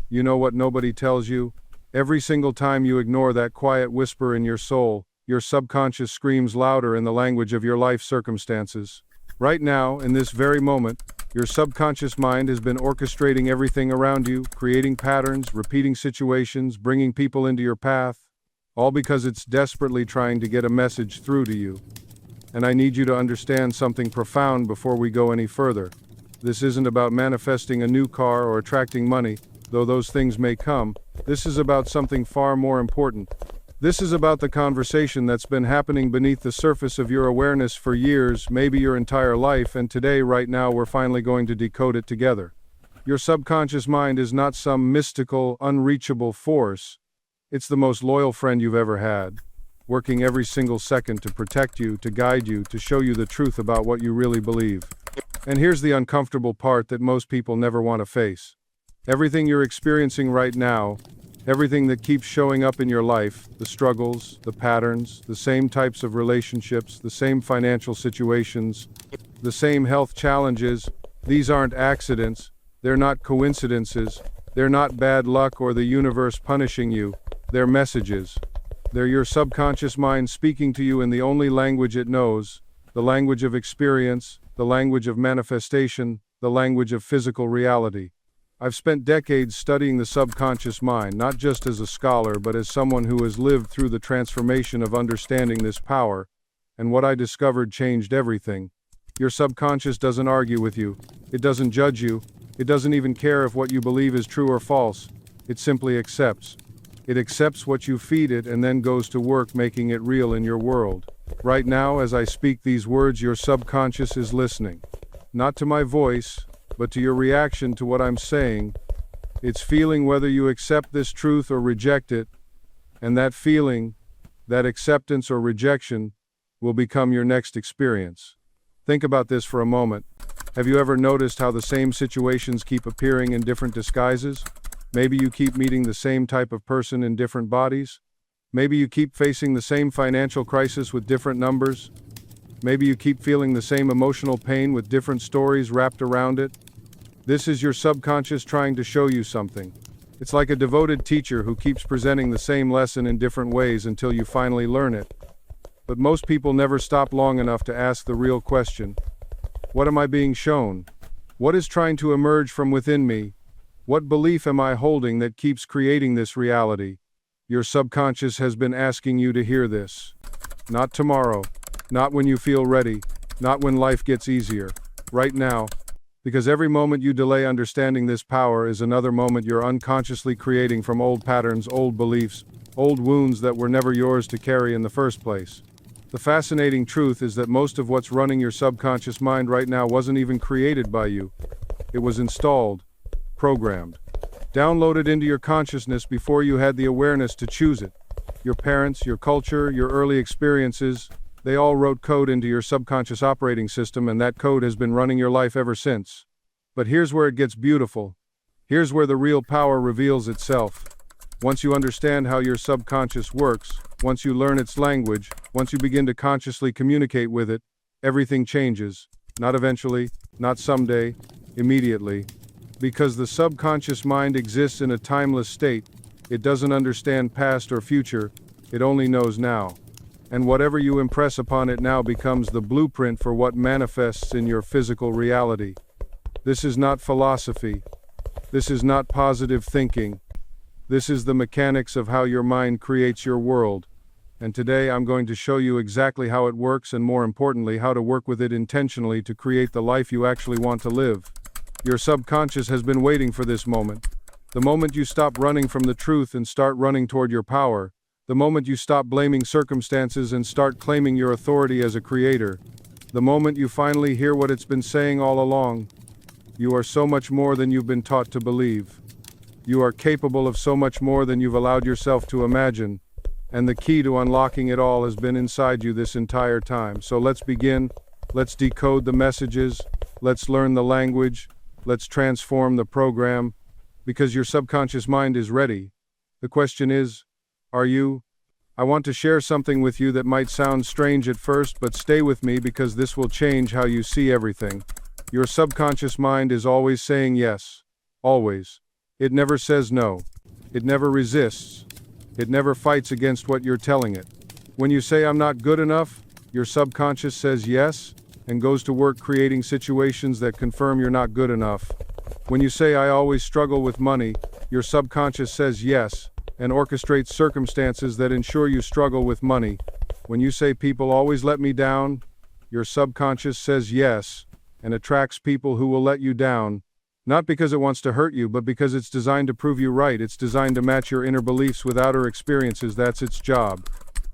You know what nobody tells you? Every single time you ignore that quiet whisper in your soul, your subconscious screams louder in the language of your life circumstances. Right now, in this very moment, your subconscious mind has been orchestrating everything around you, creating patterns, repeating situations, bringing people into your path, all because it's desperately trying to get a message through to you. And I need you to understand something profound before we go any further. This isn't about manifesting a new car or attracting money, though those things may come. This is about something far more important. This is about the conversation that's been happening beneath the surface of your awareness for years, maybe your entire life, and today, right now, we're finally going to decode it together. Your subconscious mind is not some mystical, unreachable force. It's the most loyal friend you've ever had, working every single second to protect you, to guide you, to show you the truth about what you really believe. And here's the uncomfortable part that most people never want to face. Everything you're experiencing right now, everything that keeps showing up in your life, the struggles, the patterns, the same types of relationships, the same financial situations, the same health challenges, these aren't accidents, they're not coincidences, they're not bad luck or the universe punishing you, they're messages. They're your subconscious mind speaking to you in the only language it knows, the language of experience, the language of manifestation, the language of physical reality. I've spent decades studying the subconscious mind, not just as a scholar, but as someone who has lived through the transformation of understanding this power, and what I discovered changed everything. Your subconscious doesn't argue with you. It doesn't judge you. It doesn't even care if what you believe is true or false. It simply accepts. It accepts what you feed it and then goes to work making it real in your world. Right now, as I speak these words, your subconscious is listening. Not to my voice, but to your reaction to what I'm saying. It's feeling whether you accept this truth or reject it, and that feeling, that acceptance or rejection, will become your next experience. Think about this for a moment. Have you ever noticed how the same situations keep appearing in different disguises? Maybe you keep meeting the same type of person in different bodies? Maybe you keep facing the same financial crisis with different numbers? Maybe you keep feeling the same emotional pain with different stories wrapped around it? This is your subconscious trying to show you something. It's like a devoted teacher who keeps presenting the same lesson in different ways until you finally learn it. But most people never stop long enough to ask the real question. What am I being shown? What is trying to emerge from within me? What belief am I holding that keeps creating this reality? Your subconscious has been asking you to hear this. Not tomorrow. Not when you feel ready. Not when life gets easier. Right now. Because every moment you delay understanding this power is another moment you're unconsciously creating from old patterns, old beliefs, old wounds that were never yours to carry in the first place. The fascinating truth is that most of what's running your subconscious mind right now wasn't even created by you. It was installed, programmed, downloaded into your consciousness before you had the awareness to choose it. Your parents, your culture, your early experiences, they all wrote code into your subconscious operating system, and that code has been running your life ever since. But here's where it gets beautiful. Here's where the real power reveals itself. Once you understand how your subconscious works, once you learn its language, once you begin to consciously communicate with it, everything changes. Not eventually, not someday, immediately. Because the subconscious mind exists in a timeless state, it doesn't understand past or future, it only knows now. And whatever you impress upon it now becomes the blueprint for what manifests in your physical reality. This is not philosophy. This is not positive thinking. This is the mechanics of how your mind creates your world. And today I'm going to show you exactly how it works, and more importantly, how to work with it intentionally to create the life you actually want to live. Your subconscious has been waiting for this moment. The moment you stop running from the truth and start running toward your power. The moment you stop blaming circumstances and start claiming your authority as a creator. The moment you finally hear what it's been saying all along. You are so much more than you've been taught to believe. You are capable of so much more than you've allowed yourself to imagine. And the key to unlocking it all has been inside you this entire time. So let's begin. Let's decode the messages. Let's learn the language. Let's transform the program. Because your subconscious mind is ready. The question is, are you? I want to share something with you that might sound strange at first, but stay with me because this will change how you see everything. Your subconscious mind is always saying yes. Always. It never says no. It never resists. It never fights against what you're telling it. When you say I'm not good enough, your subconscious says yes, and goes to work creating situations that confirm you're not good enough. When you say I always struggle with money, your subconscious says yes, and orchestrates circumstances that ensure you struggle with money. When you say people always let me down, your subconscious says yes, and attracts people who will let you down. Not because it wants to hurt you, but because it's designed to prove you right. It's designed to match your inner beliefs with outer experiences. That's its job.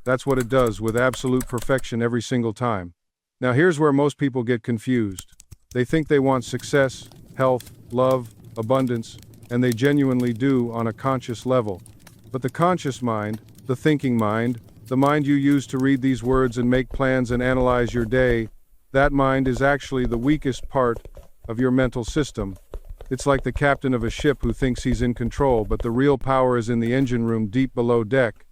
That's what it does with absolute perfection every single time. Now here's where most people get confused. They think they want success, health, love, abundance, and they genuinely do on a conscious level. But the conscious mind, the thinking mind, the mind you use to read these words and make plans and analyze your day, that mind is actually the weakest part of your mental system. It's like the captain of a ship who thinks he's in control, but the real power is in the engine room deep below deck.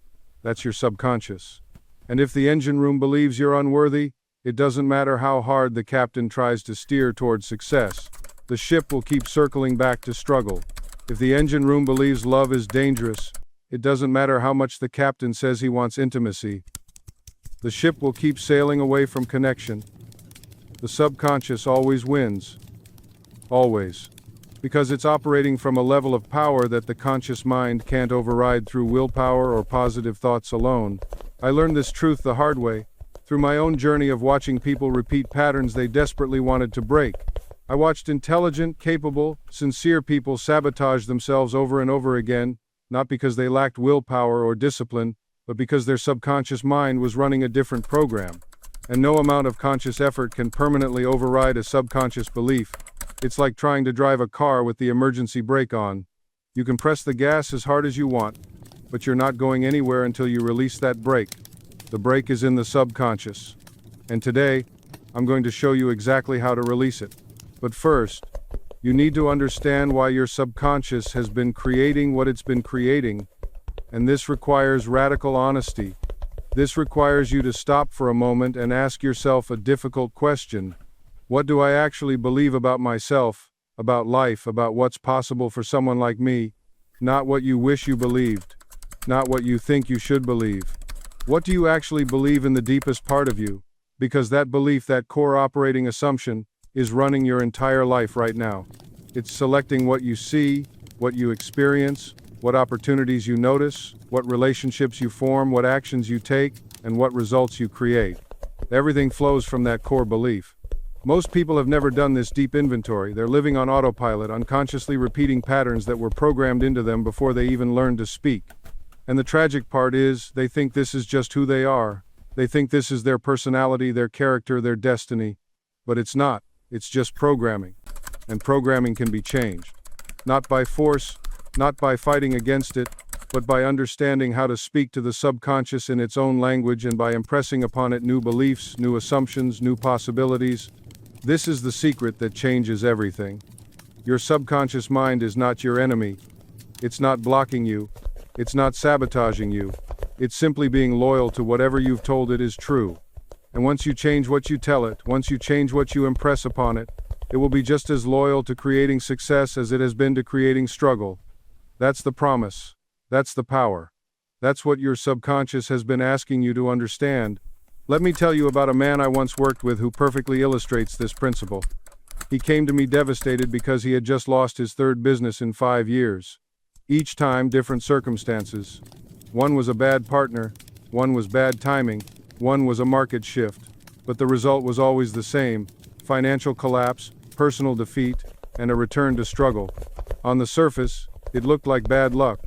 That's your subconscious. And if the engine room believes you're unworthy, it doesn't matter how hard the captain tries to steer towards success. The ship will keep circling back to struggle. If the engine room believes love is dangerous, it doesn't matter how much the captain says he wants intimacy. The ship will keep sailing away from connection. The subconscious always wins. Always. Because it's operating from a level of power that the conscious mind can't override through willpower or positive thoughts alone. I learned this truth the hard way, through my own journey of watching people repeat patterns they desperately wanted to break. I watched intelligent, capable, sincere people sabotage themselves over and over again, not because they lacked willpower or discipline, but because their subconscious mind was running a different program. And no amount of conscious effort can permanently override a subconscious belief. It's like trying to drive a car with the emergency brake on. You can press the gas as hard as you want, but you're not going anywhere until you release that brake. The brake is in the subconscious. And today, I'm going to show you exactly how to release it. But first, you need to understand why your subconscious has been creating what it's been creating, and this requires radical honesty. This requires you to stop for a moment and ask yourself a difficult question. What do I actually believe about myself, about life, about what's possible for someone like me? Not what you wish you believed, not what you think you should believe. What do you actually believe in the deepest part of you? Because that belief, that core operating assumption, is running your entire life right now. It's selecting what you see, what you experience, what opportunities you notice, what relationships you form, what actions you take, and what results you create. Everything flows from that core belief. Most people have never done this deep inventory. They're living on autopilot, unconsciously repeating patterns that were programmed into them before they even learned to speak. And the tragic part is, they think this is just who they are. They think this is their personality, their character, their destiny. But it's not. It's just programming. And programming can be changed. Not by force, not by fighting against it, but by understanding how to speak to the subconscious in its own language and by impressing upon it new beliefs, new assumptions, new possibilities. This is the secret that changes everything. Your subconscious mind is not your enemy. It's not blocking you. It's not sabotaging you. It's simply being loyal to whatever you've told it is true. And once you change what you tell it, once you change what you impress upon it, it will be just as loyal to creating success as it has been to creating struggle. That's the promise. That's the power. That's what your subconscious has been asking you to understand. Let me tell you about a man I once worked with who perfectly illustrates this principle. He came to me devastated because he had just lost his third business in 5 years. Each time, different circumstances. One was a bad partner, one was bad timing, one was a market shift. But the result was always the same: financial collapse, personal defeat, and a return to struggle. On the surface, it looked like bad luck.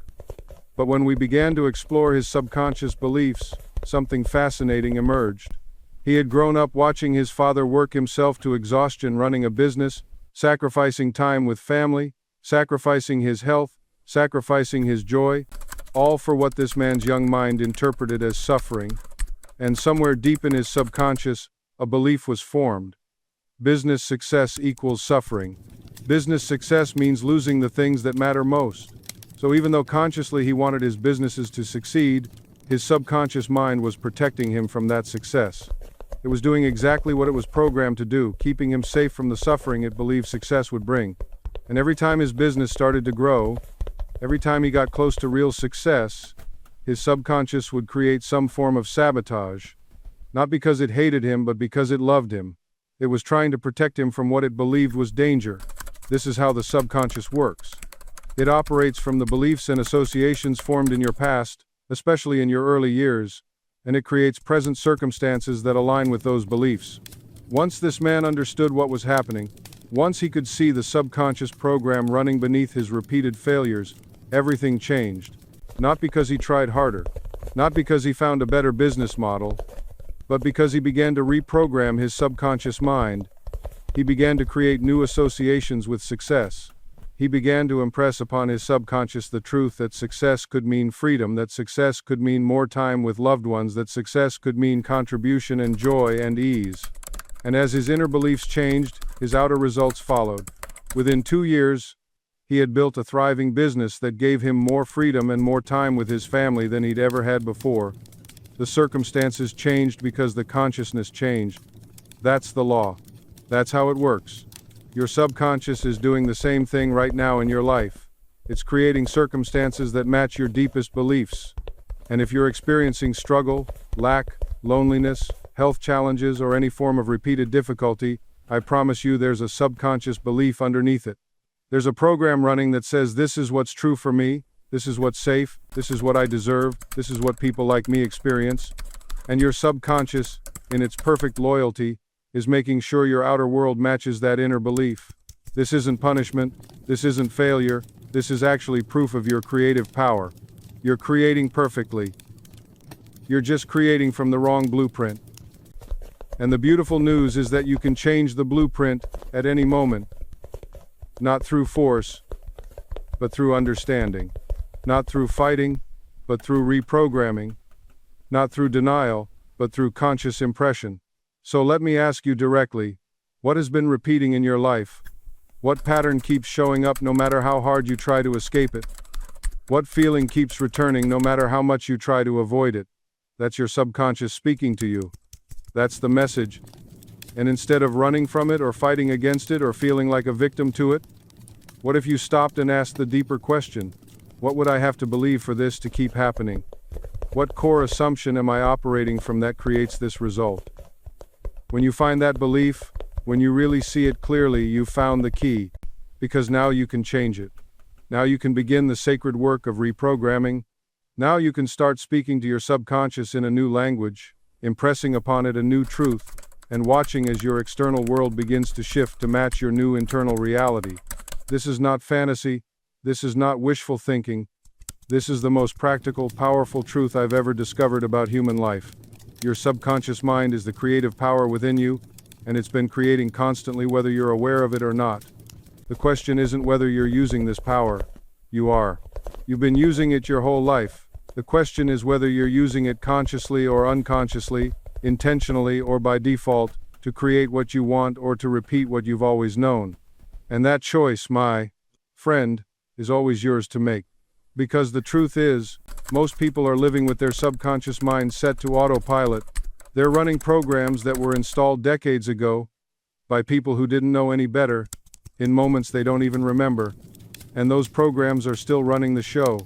But when we began to explore his subconscious beliefs, something fascinating emerged. He had grown up watching his father work himself to exhaustion running a business, sacrificing time with family, sacrificing his health, sacrificing his joy, all for what this man's young mind interpreted as suffering. And somewhere deep in his subconscious, a belief was formed. Business success equals suffering. Business success means losing the things that matter most. So even though consciously he wanted his businesses to succeed, his subconscious mind was protecting him from that success. It was doing exactly what it was programmed to do, keeping him safe from the suffering it believed success would bring. And every time his business started to grow, every time he got close to real success, his subconscious would create some form of sabotage, not because it hated him, but because it loved him. It was trying to protect him from what it believed was danger. This is how the subconscious works. It operates from the beliefs and associations formed in your past, especially in your early years, and it creates present circumstances that align with those beliefs. Once this man understood what was happening, once he could see the subconscious program running beneath his repeated failures, everything changed. Not because he tried harder, not because he found a better business model, but because he began to reprogram his subconscious mind. He began to create new associations with success. He began to impress upon his subconscious the truth that success could mean freedom, that success could mean more time with loved ones, that success could mean contribution and joy and ease. And as his inner beliefs changed, his outer results followed. Within 2 years, he had built a thriving business that gave him more freedom and more time with his family than he'd ever had before. The circumstances changed because the consciousness changed. That's the law. That's how it works. Your subconscious is doing the same thing right now in your life. It's creating circumstances that match your deepest beliefs. And if you're experiencing struggle, lack, loneliness, health challenges, or any form of repeated difficulty, I promise you there's a subconscious belief underneath it. There's a program running that says this is what's true for me, this is what's safe, this is what I deserve, this is what people like me experience. And your subconscious, in its perfect loyalty, is making sure your outer world matches that inner belief. This isn't punishment, this isn't failure, this is actually proof of your creative power. You're creating perfectly. You're just creating from the wrong blueprint. And the beautiful news is that you can change the blueprint at any moment. Not through force, but through understanding. Not through fighting, but through reprogramming. Not through denial, but through conscious impression. So let me ask you directly, what has been repeating in your life? What pattern keeps showing up no matter how hard you try to escape it? What feeling keeps returning no matter how much you try to avoid it? That's your subconscious speaking to you. That's the message. And instead of running from it or fighting against it or feeling like a victim to it, what if you stopped and asked the deeper question? What would I have to believe for this to keep happening? What core assumption am I operating from that creates this result? When you find that belief, when you really see it clearly, you've found the key, because now you can change it. Now you can begin the sacred work of reprogramming. Now you can start speaking to your subconscious in a new language, impressing upon it a new truth, and watching as your external world begins to shift to match your new internal reality. This is not fantasy. This is not wishful thinking. This is the most practical, powerful truth I've ever discovered about human life. Your subconscious mind is the creative power within you, and it's been creating constantly whether you're aware of it or not. The question isn't whether you're using this power. You are. You've been using it your whole life. The question is whether you're using it consciously or unconsciously, intentionally or by default, to create what you want or to repeat what you've always known. And that choice, my friend, is always yours to make. Because the truth is, most people are living with their subconscious mind set to autopilot. They're running programs that were installed decades ago by people who didn't know any better, in moments they don't even remember. And those programs are still running the show,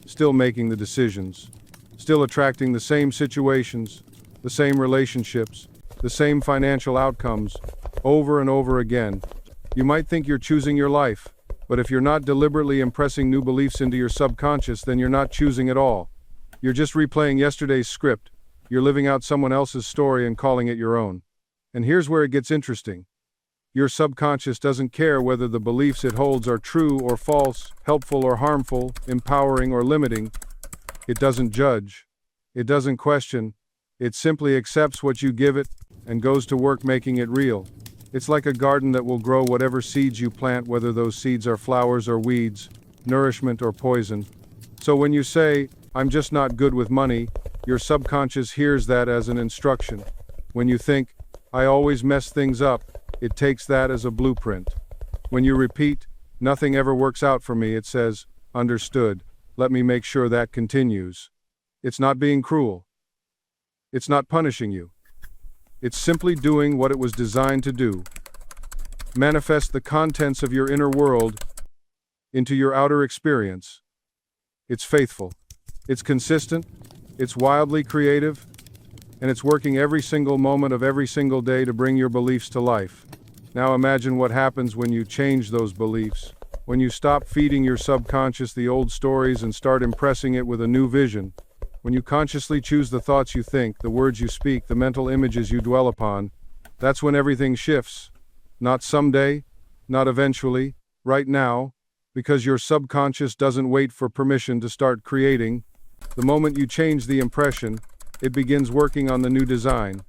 still making the decisions, still attracting the same situations, the same relationships, the same financial outcomes, over and over again. You might think you're choosing your life, but if you're not deliberately impressing new beliefs into your subconscious, then you're not choosing at all. You're just replaying yesterday's script. You're living out someone else's story and calling it your own. And here's where it gets interesting. Your subconscious doesn't care whether the beliefs it holds are true or false, helpful or harmful, empowering or limiting. It doesn't judge. It doesn't question. It simply accepts what you give it and goes to work making it real. It's like a garden that will grow whatever seeds you plant, whether those seeds are flowers or weeds, nourishment or poison. So when you say, "I'm just not good with money," your subconscious hears that as an instruction. When you think, "I always mess things up," it takes that as a blueprint. When you repeat, "Nothing ever works out for me," it says, "Understood. Let me make sure that continues." It's not being cruel. It's not punishing you. It's simply doing what it was designed to do. Manifest the contents of your inner world into your outer experience. It's faithful. It's consistent. It's wildly creative. And it's working every single moment of every single day to bring your beliefs to life. Now imagine what happens when you change those beliefs. When you stop feeding your subconscious the old stories and start impressing it with a new vision. When you consciously choose the thoughts you think, the words you speak, the mental images you dwell upon, that's when everything shifts. Not someday, not eventually, right now, because your subconscious doesn't wait for permission to start creating. The moment you change the impression, it begins working on the new design.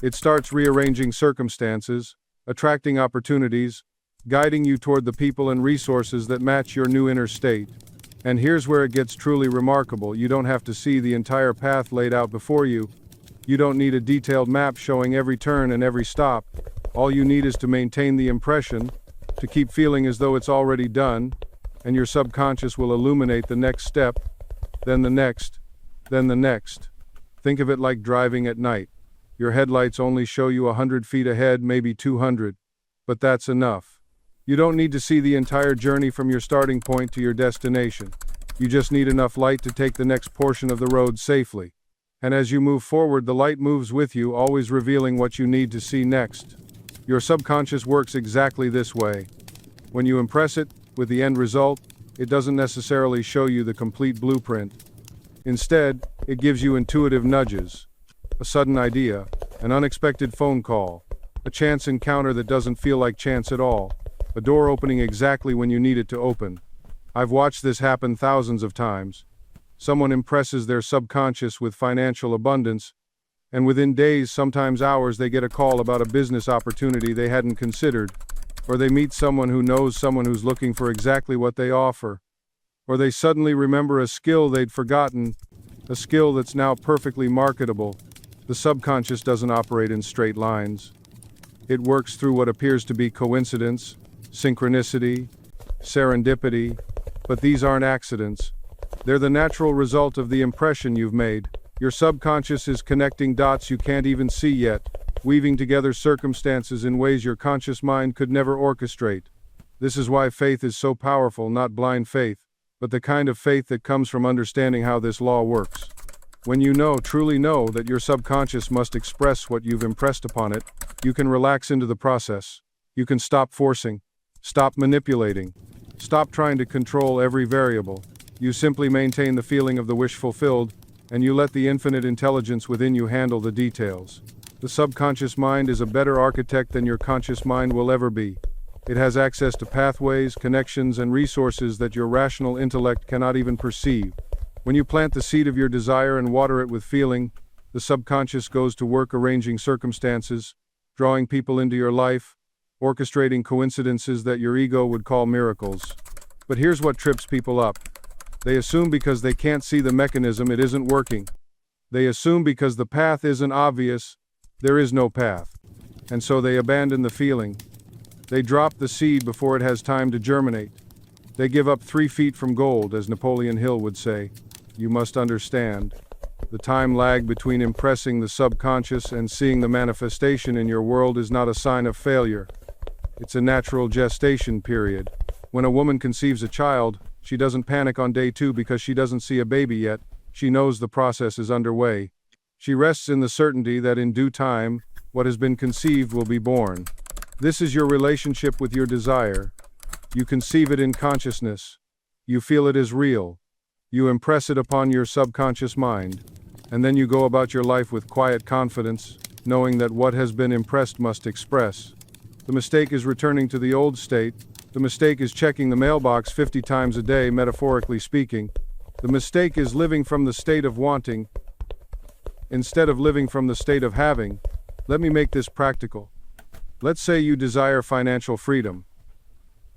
It starts rearranging circumstances, attracting opportunities, guiding you toward the people and resources that match your new inner state. And here's where it gets truly remarkable. You don't have to see the entire path laid out before you. You don't need a detailed map showing every turn and every stop. All you need is to maintain the impression, to keep feeling as though it's already done, and your subconscious will illuminate the next step, then the next, then the next. Think of it like driving at night. Your headlights only show you 100 feet ahead, maybe 200. But that's enough. You don't need to see the entire journey from your starting point to your destination. You just need enough light to take the next portion of the road safely. And as you move forward, the light moves with you, always revealing what you need to see next. Your subconscious works exactly this way. When you impress it with the end result, it doesn't necessarily show you the complete blueprint. Instead, it gives you intuitive nudges, a sudden idea, an unexpected phone call, a chance encounter that doesn't feel like chance at all, a door opening exactly when you need it to open. I've watched this happen thousands of times. Someone impresses their subconscious with financial abundance, and within days, sometimes hours, they get a call about a business opportunity they hadn't considered, or they meet someone who knows someone who's looking for exactly what they offer, or they suddenly remember a skill they'd forgotten, a skill that's now perfectly marketable. The subconscious doesn't operate in straight lines. It works through what appears to be coincidence, synchronicity, serendipity, but these aren't accidents. They're the natural result of the impression you've made. Your subconscious is connecting dots you can't even see yet, weaving together circumstances in ways your conscious mind could never orchestrate. This is why faith is so powerful, not blind faith, but the kind of faith that comes from understanding how this law works. When you know, truly know, that your subconscious must express what you've impressed upon it, you can relax into the process. You can stop forcing, stop manipulating, stop trying to control every variable. You simply maintain the feeling of the wish fulfilled, and you let the infinite intelligence within you handle the details. The subconscious mind is a better architect than your conscious mind will ever be. It has access to pathways, connections, and resources that your rational intellect cannot even perceive. When you plant the seed of your desire and water it with feeling, the subconscious goes to work arranging circumstances, drawing people into your life, orchestrating coincidences that your ego would call miracles. But here's what trips people up. They assume because they can't see the mechanism it isn't working. They assume because the path isn't obvious, there is no path. And so they abandon the feeling. They drop the seed before it has time to germinate. They give up 3 feet from gold, as Napoleon Hill would say. You must understand. The time lag between impressing the subconscious and seeing the manifestation in your world is not a sign of failure. It's a natural gestation period. When a woman conceives a child, she doesn't panic on day 2 because she doesn't see a baby yet. She knows the process is underway. She rests in the certainty that in due time, what has been conceived will be born. This is your relationship with your desire. You conceive it in consciousness. You feel it is real. You impress it upon your subconscious mind. And then you go about your life with quiet confidence, knowing that what has been impressed must express. The mistake is returning to the old state. The mistake is checking the mailbox 50 times a day, metaphorically speaking. The mistake is living from the state of wanting, instead of living from the state of having. Let me make this practical. Let's say you desire financial freedom.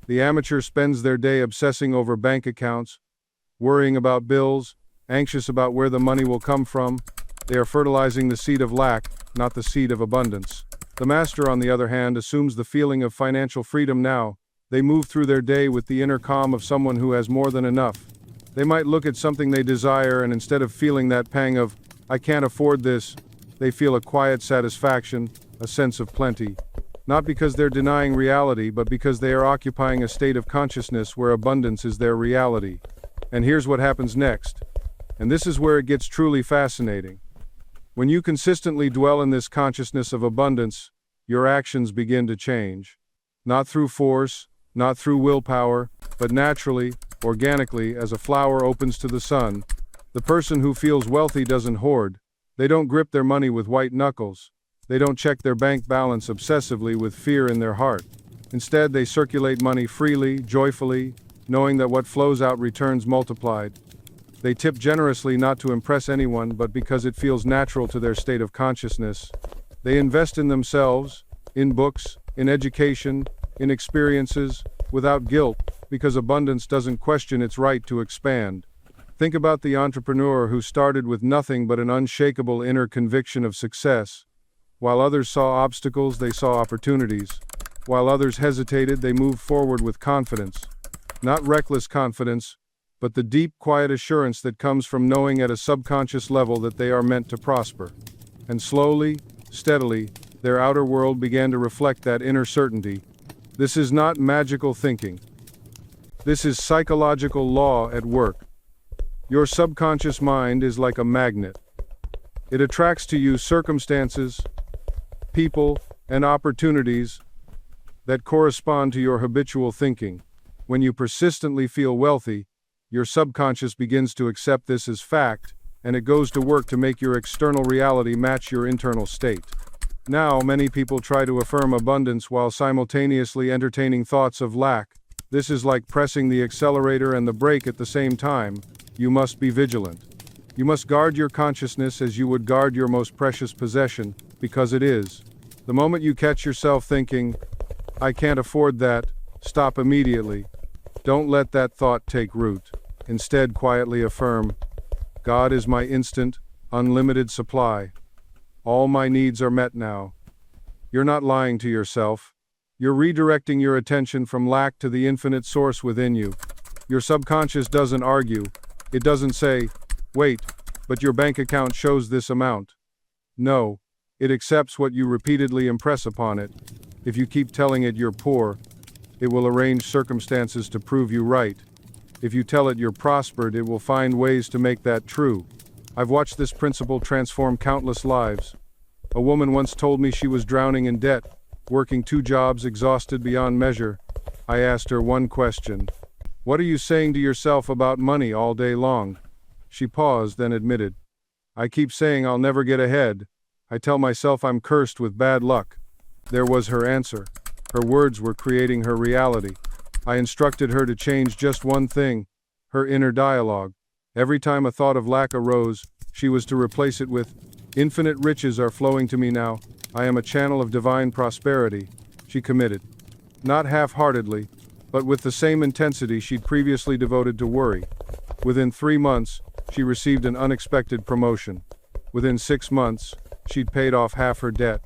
The amateur spends their day obsessing over bank accounts, worrying about bills, anxious about where the money will come from. They are fertilizing the seed of lack, not the seed of abundance. The master, on the other hand, assumes the feeling of financial freedom now. They move through their day with the inner calm of someone who has more than enough. They might look at something they desire, and instead of feeling that pang of, "I can't afford this," they feel a quiet satisfaction, a sense of plenty. Not because they're denying reality, but because they are occupying a state of consciousness where abundance is their reality. And here's what happens next. And this is where it gets truly fascinating. When you consistently dwell in this consciousness of abundance, your actions begin to change. Not through force, not through willpower, but naturally, organically, as a flower opens to the sun. The person who feels wealthy doesn't hoard. They don't grip their money with white knuckles. They don't check their bank balance obsessively with fear in their heart. Instead, they circulate money freely, joyfully, knowing that what flows out returns multiplied. They tip generously not to impress anyone, but because it feels natural to their state of consciousness. They invest in themselves, in books, in education, in experiences, without guilt, because abundance doesn't question its right to expand. Think about the entrepreneur who started with nothing but an unshakable inner conviction of success. While others saw obstacles, they saw opportunities. While others hesitated, they moved forward with confidence. Not reckless confidence, but the deep, quiet assurance that comes from knowing at a subconscious level that they are meant to prosper. And slowly, steadily, their outer world began to reflect that inner certainty. This is not magical thinking. This is psychological law at work. Your subconscious mind is like a magnet. It attracts to you circumstances, people, and opportunities that correspond to your habitual thinking. When you persistently feel wealthy, your subconscious begins to accept this as fact, and it goes to work to make your external reality match your internal state. Now, many people try to affirm abundance while simultaneously entertaining thoughts of lack. This is like pressing the accelerator and the brake at the same time. You must be vigilant. You must guard your consciousness as you would guard your most precious possession, because it is. The moment you catch yourself thinking, "I can't afford that," stop immediately. Don't let that thought take root. Instead, quietly affirm, "God is my instant, unlimited supply. All my needs are met now." You're not lying to yourself. You're redirecting your attention from lack to the infinite source within you. Your subconscious doesn't argue. It doesn't say, "Wait, but your bank account shows this amount." No, it accepts what you repeatedly impress upon it. If you keep telling it you're poor, it will arrange circumstances to prove you right. If you tell it you're prospered, it will find ways to make that true. I've watched this principle transform countless lives. A woman once told me she was drowning in debt, working 2 jobs, exhausted beyond measure. I asked her one question. "What are you saying to yourself about money all day long?" She paused, then admitted, "I keep saying I'll never get ahead. I tell myself I'm cursed with bad luck." There was her answer. Her words were creating her reality. I instructed her to change just one thing, her inner dialogue. Every time a thought of lack arose, she was to replace it with, "Infinite riches are flowing to me now. I am a channel of divine prosperity." She committed. Not half-heartedly, but with the same intensity she'd previously devoted to worry. Within 3 months, she received an unexpected promotion. Within 6 months, she'd paid off half her debt.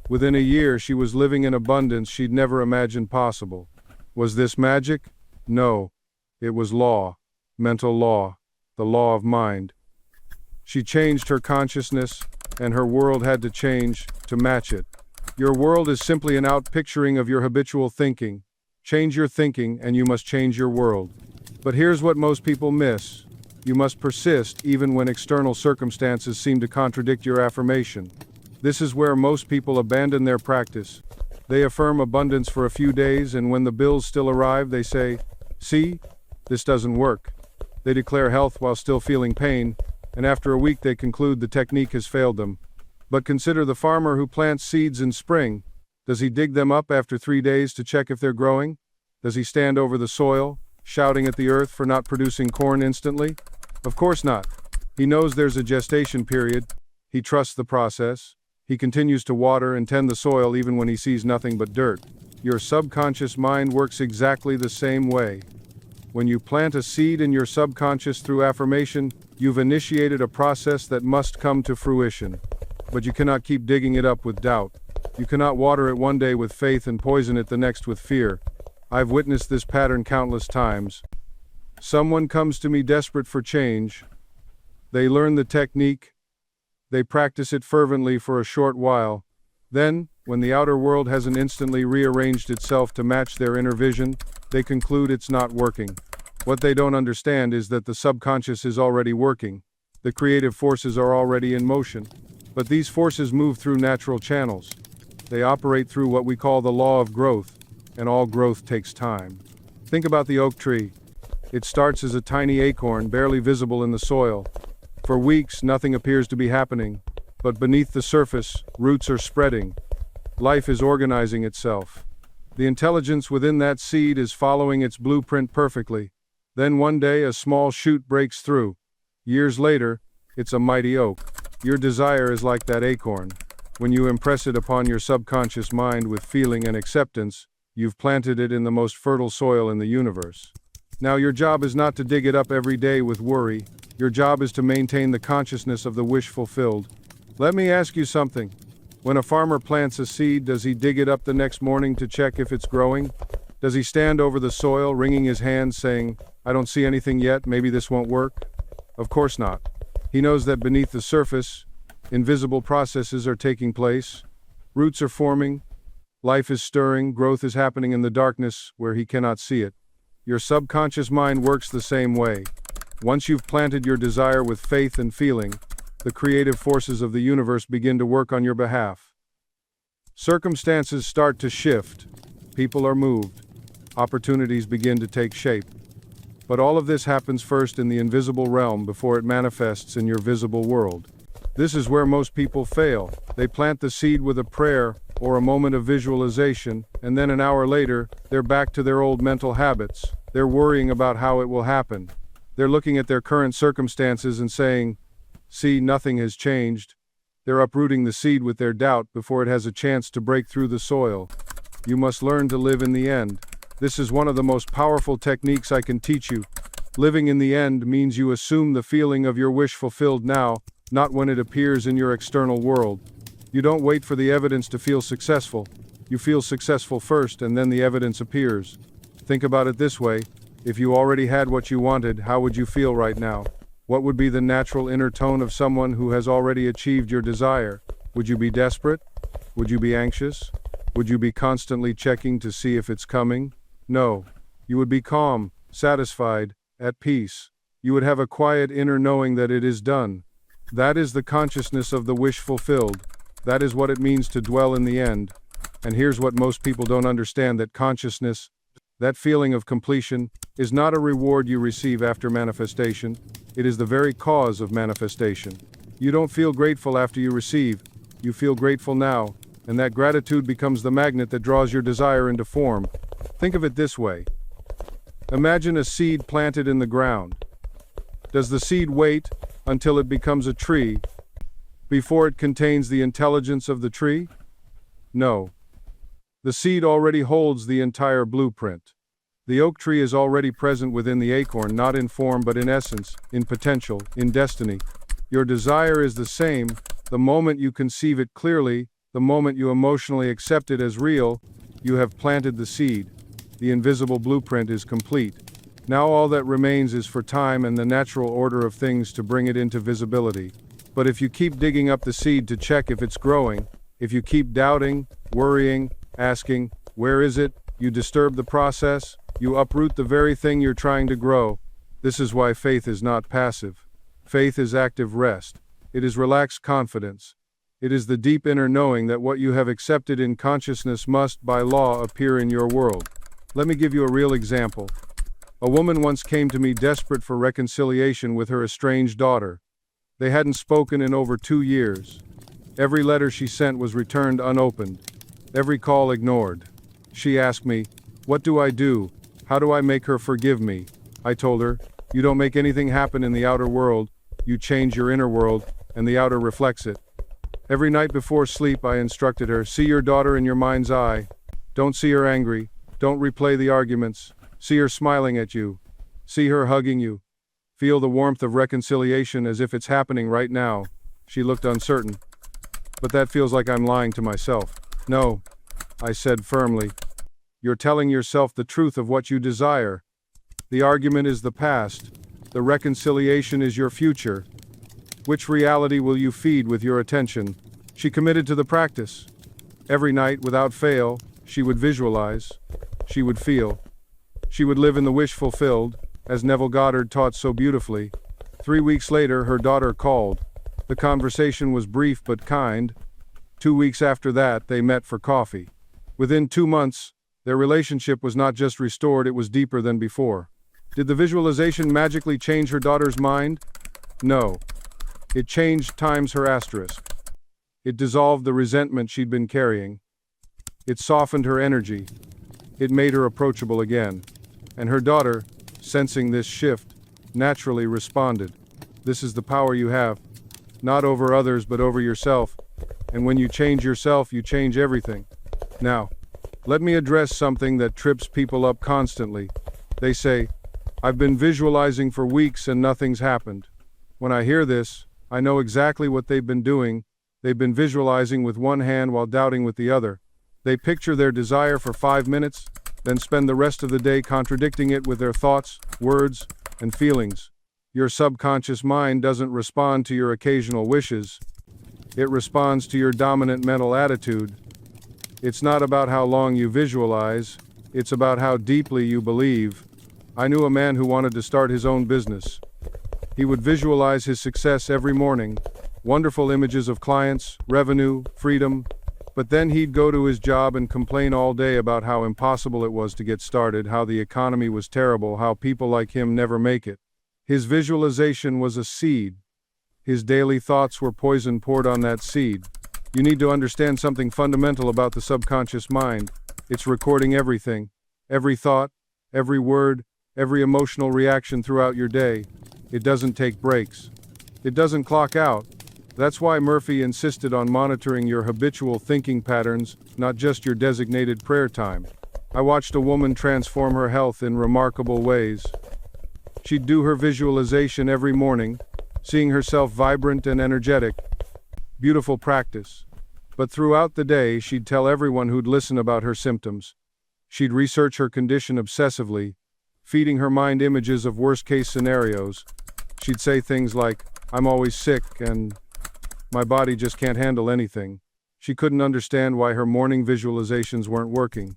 Within a year, she was living in abundance she'd never imagined possible. Was this magic? No. It was law. Mental law. The law of mind. She changed her consciousness, and her world had to change to match it. Your world is simply an outpicturing of your habitual thinking. Change your thinking, and you must change your world. But here's what most people miss. You must persist even when external circumstances seem to contradict your affirmation. This is where most people abandon their practice. They affirm abundance for a few days, and when the bills still arrive, they say, "See, this doesn't work." They declare health while still feeling pain, and after a week they conclude the technique has failed them. But consider the farmer who plants seeds in spring. Does he dig them up after 3 days to check if they're growing? Does he stand over the soil, shouting at the earth for not producing corn instantly? Of course not. He knows there's a gestation period. He trusts the process. He continues to water and tend the soil even when he sees nothing but dirt. Your subconscious mind works exactly the same way. When you plant a seed in your subconscious through affirmation, you've initiated a process that must come to fruition. But you cannot keep digging it up with doubt. You cannot water it one day with faith and poison it the next with fear. I've witnessed this pattern countless times. Someone comes to me desperate for change. They learn the technique. They practice it fervently for a short while. Then, When the outer world hasn't instantly rearranged itself to match their inner vision, they conclude it's not working. What they don't understand is that the subconscious is already working. The creative forces are already in motion. But these forces move through natural channels. They operate through what we call the law of growth, and all growth takes time. Think about the oak tree. It starts as a tiny acorn, barely visible in the soil. For weeks, nothing appears to be happening, but beneath the surface, roots are spreading. Life is organizing itself. The intelligence within that seed is following its blueprint perfectly. Then one day, a small shoot breaks through. Years later, it's a mighty oak. Your desire is like that acorn. When you impress it upon your subconscious mind with feeling and acceptance, you've planted it in the most fertile soil in the universe. Now your job is not to dig it up every day with worry. Your job is to maintain the consciousness of the wish fulfilled. Let me ask you something. When a farmer plants a seed, does he dig it up the next morning to check if it's growing? Does he stand over the soil, wringing his hands, saying, "I don't see anything yet, maybe this won't work"? Of course not. He knows that beneath the surface, invisible processes are taking place. Roots are forming. Life is stirring. Growth is happening in the darkness where he cannot see it. Your subconscious mind works the same way. Once you've planted your desire with faith and feeling, the creative forces of the universe begin to work on your behalf. Circumstances start to shift. People are moved. Opportunities begin to take shape. But all of this happens first in the invisible realm before it manifests in your visible world. This is where most people fail. They plant the seed with a prayer or a moment of visualization, and then an hour later, they're back to their old mental habits. They're worrying about how it will happen. They're looking at their current circumstances and saying, "See, nothing has changed." They're uprooting the seed with their doubt before it has a chance to break through the soil. You must learn to live in the end. This is one of the most powerful techniques I can teach you. Living in the end means you assume the feeling of your wish fulfilled now, not when it appears in your external world. You don't wait for the evidence to feel successful. You feel successful first, and then the evidence appears. Think about it this way. If you already had what you wanted, how would you feel right now? What would be the natural inner tone of someone who has already achieved your desire? Would you be desperate? Would you be anxious? Would you be constantly checking to see if it's coming? No. You would be calm, satisfied, at peace. You would have a quiet inner knowing that it is done. That is the consciousness of the wish fulfilled. That is what it means to dwell in the end. And here's what most people don't understand, that consciousness, that feeling of completion, is not a reward you receive after manifestation. It is the very cause of manifestation. You don't feel grateful after you receive. You feel grateful now, and that gratitude becomes the magnet that draws your desire into form. Think of it this way. Imagine a seed planted in the ground. Does the seed wait until it becomes a tree before it contains the intelligence of the tree? No. The seed already holds the entire blueprint. The oak tree is already present within the acorn, not in form but in essence, in potential, in destiny. Your desire is the same. The moment you conceive it clearly, the moment you emotionally accept it as real, you have planted the seed. The invisible blueprint is complete. Now all that remains is for time and the natural order of things to bring it into visibility. But if you keep digging up the seed to check if it's growing, if you keep doubting, worrying, asking, "Where is it?" you disturb the process. You uproot the very thing you're trying to grow. This is why faith is not passive. Faith is active rest. It is relaxed confidence. It is the deep inner knowing that what you have accepted in consciousness must, by law, appear in your world. Let me give you a real example. A woman once came to me desperate for reconciliation with her estranged daughter. They hadn't spoken in over 2 years. Every letter she sent was returned unopened. Every call ignored. She asked me, "What do I do? How do I make her forgive me?" I told her, "You don't make anything happen in the outer world. You change your inner world, and the outer reflects it." Every night before sleep I instructed her, "See your daughter in your mind's eye. Don't see her angry. Don't replay the arguments. See her smiling at you. See her hugging you. Feel the warmth of reconciliation as if it's happening right now." She looked uncertain. "But that feels like I'm lying to myself." "No," I said firmly. "You're telling yourself the truth of what you desire. The argument is the past. The reconciliation is your future. Which reality will you feed with your attention?" She committed to the practice. Every night, without fail, she would visualize. She would feel. She would live in the wish fulfilled, as Neville Goddard taught so beautifully. 3 weeks later, her daughter called. The conversation was brief but kind. 2 weeks after that, they met for coffee. Within 2 months, their relationship was not just restored, it was deeper than before. Did the visualization magically change her daughter's mind? No. It changed times her asterisk. It dissolved the resentment she'd been carrying. It softened her energy. It made her approachable again. And her daughter, sensing this shift, naturally responded. This is the power you have. Not over others, but over yourself. And when you change yourself, you change everything. Now, let me address something that trips people up constantly. They say, I've been visualizing for weeks and nothing's happened. When I hear this, I know exactly what they've been doing. They've been visualizing with one hand while doubting with the other. They picture their desire for 5 minutes, then spend the rest of the day contradicting it with their thoughts, words, and feelings. Your subconscious mind doesn't respond to your occasional wishes. It responds to your dominant mental attitude. It's not about how long you visualize, it's about how deeply you believe. I knew a man who wanted to start his own business. He would visualize his success every morning, wonderful images of clients, revenue, freedom, but then he'd go to his job and complain all day about how impossible it was to get started, how the economy was terrible, how people like him never make it. His visualization was a seed. His daily thoughts were poison poured on that seed. You need to understand something fundamental about the subconscious mind. It's recording everything, every thought, every word, every emotional reaction throughout your day. It doesn't take breaks. It doesn't clock out. That's why Murphy insisted on monitoring your habitual thinking patterns, not just your designated prayer time. I watched a woman transform her health in remarkable ways. She'd do her visualization every morning, seeing herself vibrant and energetic. Beautiful practice. But throughout the day, she'd tell everyone who'd listen about her symptoms. She'd research her condition obsessively, feeding her mind images of worst-case scenarios. She'd say things like, I'm always sick, and my body just can't handle anything. She couldn't understand why her morning visualizations weren't working.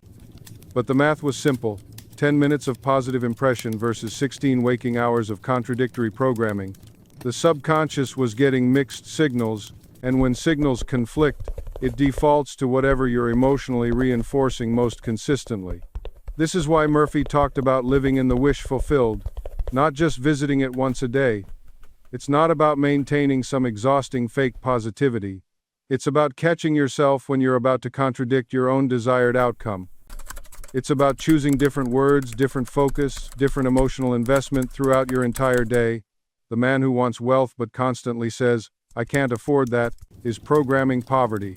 But the math was simple. 10 minutes of positive impression versus 16 waking hours of contradictory programming. The subconscious was getting mixed signals, and when signals conflict, it defaults to whatever you're emotionally reinforcing most consistently. This is why Murphy talked about living in the wish fulfilled, not just visiting it once a day. It's not about maintaining some exhausting fake positivity. It's about catching yourself when you're about to contradict your own desired outcome. It's about choosing different words, different focus, different emotional investment throughout your entire day. The man who wants wealth but constantly says, I can't afford that, is programming poverty.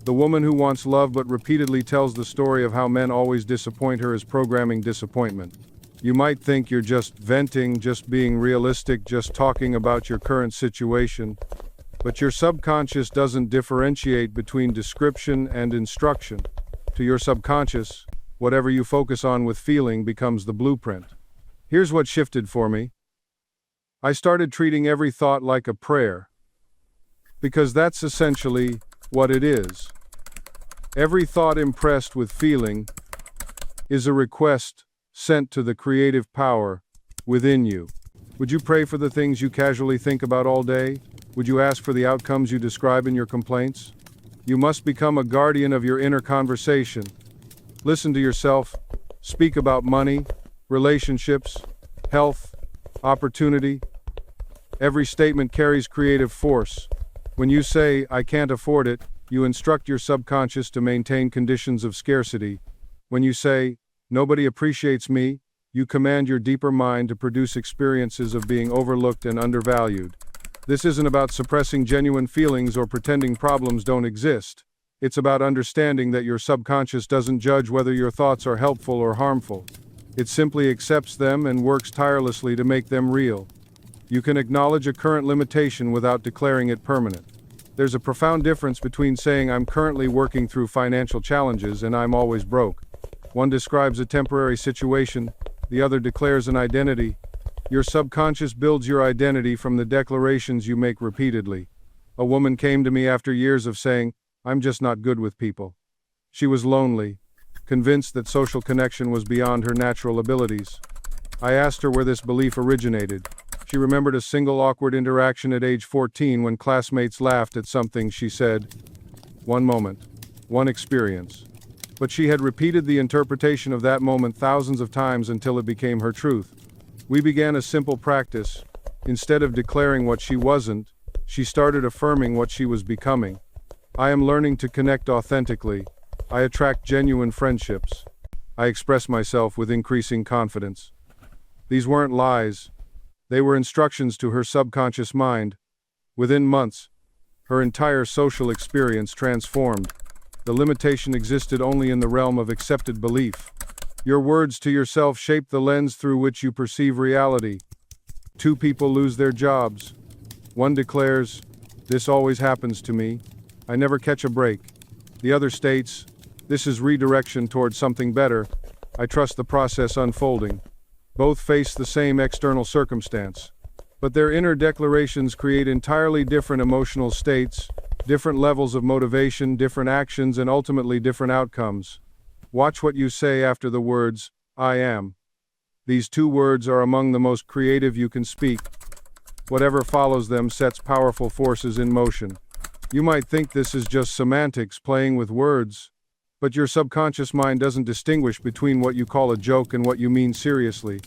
The woman who wants love but repeatedly tells the story of how men always disappoint her is programming disappointment. You might think you're just venting, just being realistic, just talking about your current situation, but your subconscious doesn't differentiate between description and instruction. To your subconscious, whatever you focus on with feeling becomes the blueprint. Here's what shifted for me. I started treating every thought like a prayer, because that's essentially what it is. Every thought impressed with feeling is a request sent to the creative power within you. Would you pray for the things you casually think about all day? Would you ask for the outcomes you describe in your complaints? You must become a guardian of your inner conversation. Listen to yourself. Speak about money, relationships, health, opportunity. Every statement carries creative force. When you say, I can't afford it, you instruct your subconscious to maintain conditions of scarcity. When you say, nobody appreciates me, you command your deeper mind to produce experiences of being overlooked and undervalued. This isn't about suppressing genuine feelings or pretending problems don't exist. It's about understanding that your subconscious doesn't judge whether your thoughts are helpful or harmful. It simply accepts them and works tirelessly to make them real. You can acknowledge a current limitation without declaring it permanent. There's a profound difference between saying I'm currently working through financial challenges and I'm always broke. One describes a temporary situation, the other declares an identity. Your subconscious builds your identity from the declarations you make repeatedly. A woman came to me after years of saying, I'm just not good with people. She was lonely, convinced that social connection was beyond her natural abilities. I asked her where this belief originated. She remembered a single awkward interaction at age 14 when classmates laughed at something she said. One moment, one experience. But she had repeated the interpretation of that moment thousands of times until it became her truth. We began a simple practice. Instead of declaring what she wasn't, she started affirming what she was becoming. I am learning to connect authentically. I attract genuine friendships. I express myself with increasing confidence. These weren't lies. They were instructions to her subconscious mind. Within months, her entire social experience transformed. The limitation existed only in the realm of accepted belief. Your words to yourself shape the lens through which you perceive reality. Two people lose their jobs. One declares, "This always happens to me. I never catch a break." The other states, "This is redirection towards something better. I trust the process unfolding." Both face the same external circumstance, but their inner declarations create entirely different emotional states, different levels of motivation, different actions, and ultimately different outcomes. Watch what you say after the words, "I am." These two words are among the most creative you can speak. Whatever follows them sets powerful forces in motion. You might think this is just semantics, playing with words. But your subconscious mind doesn't distinguish between what you call a joke and what you mean seriously.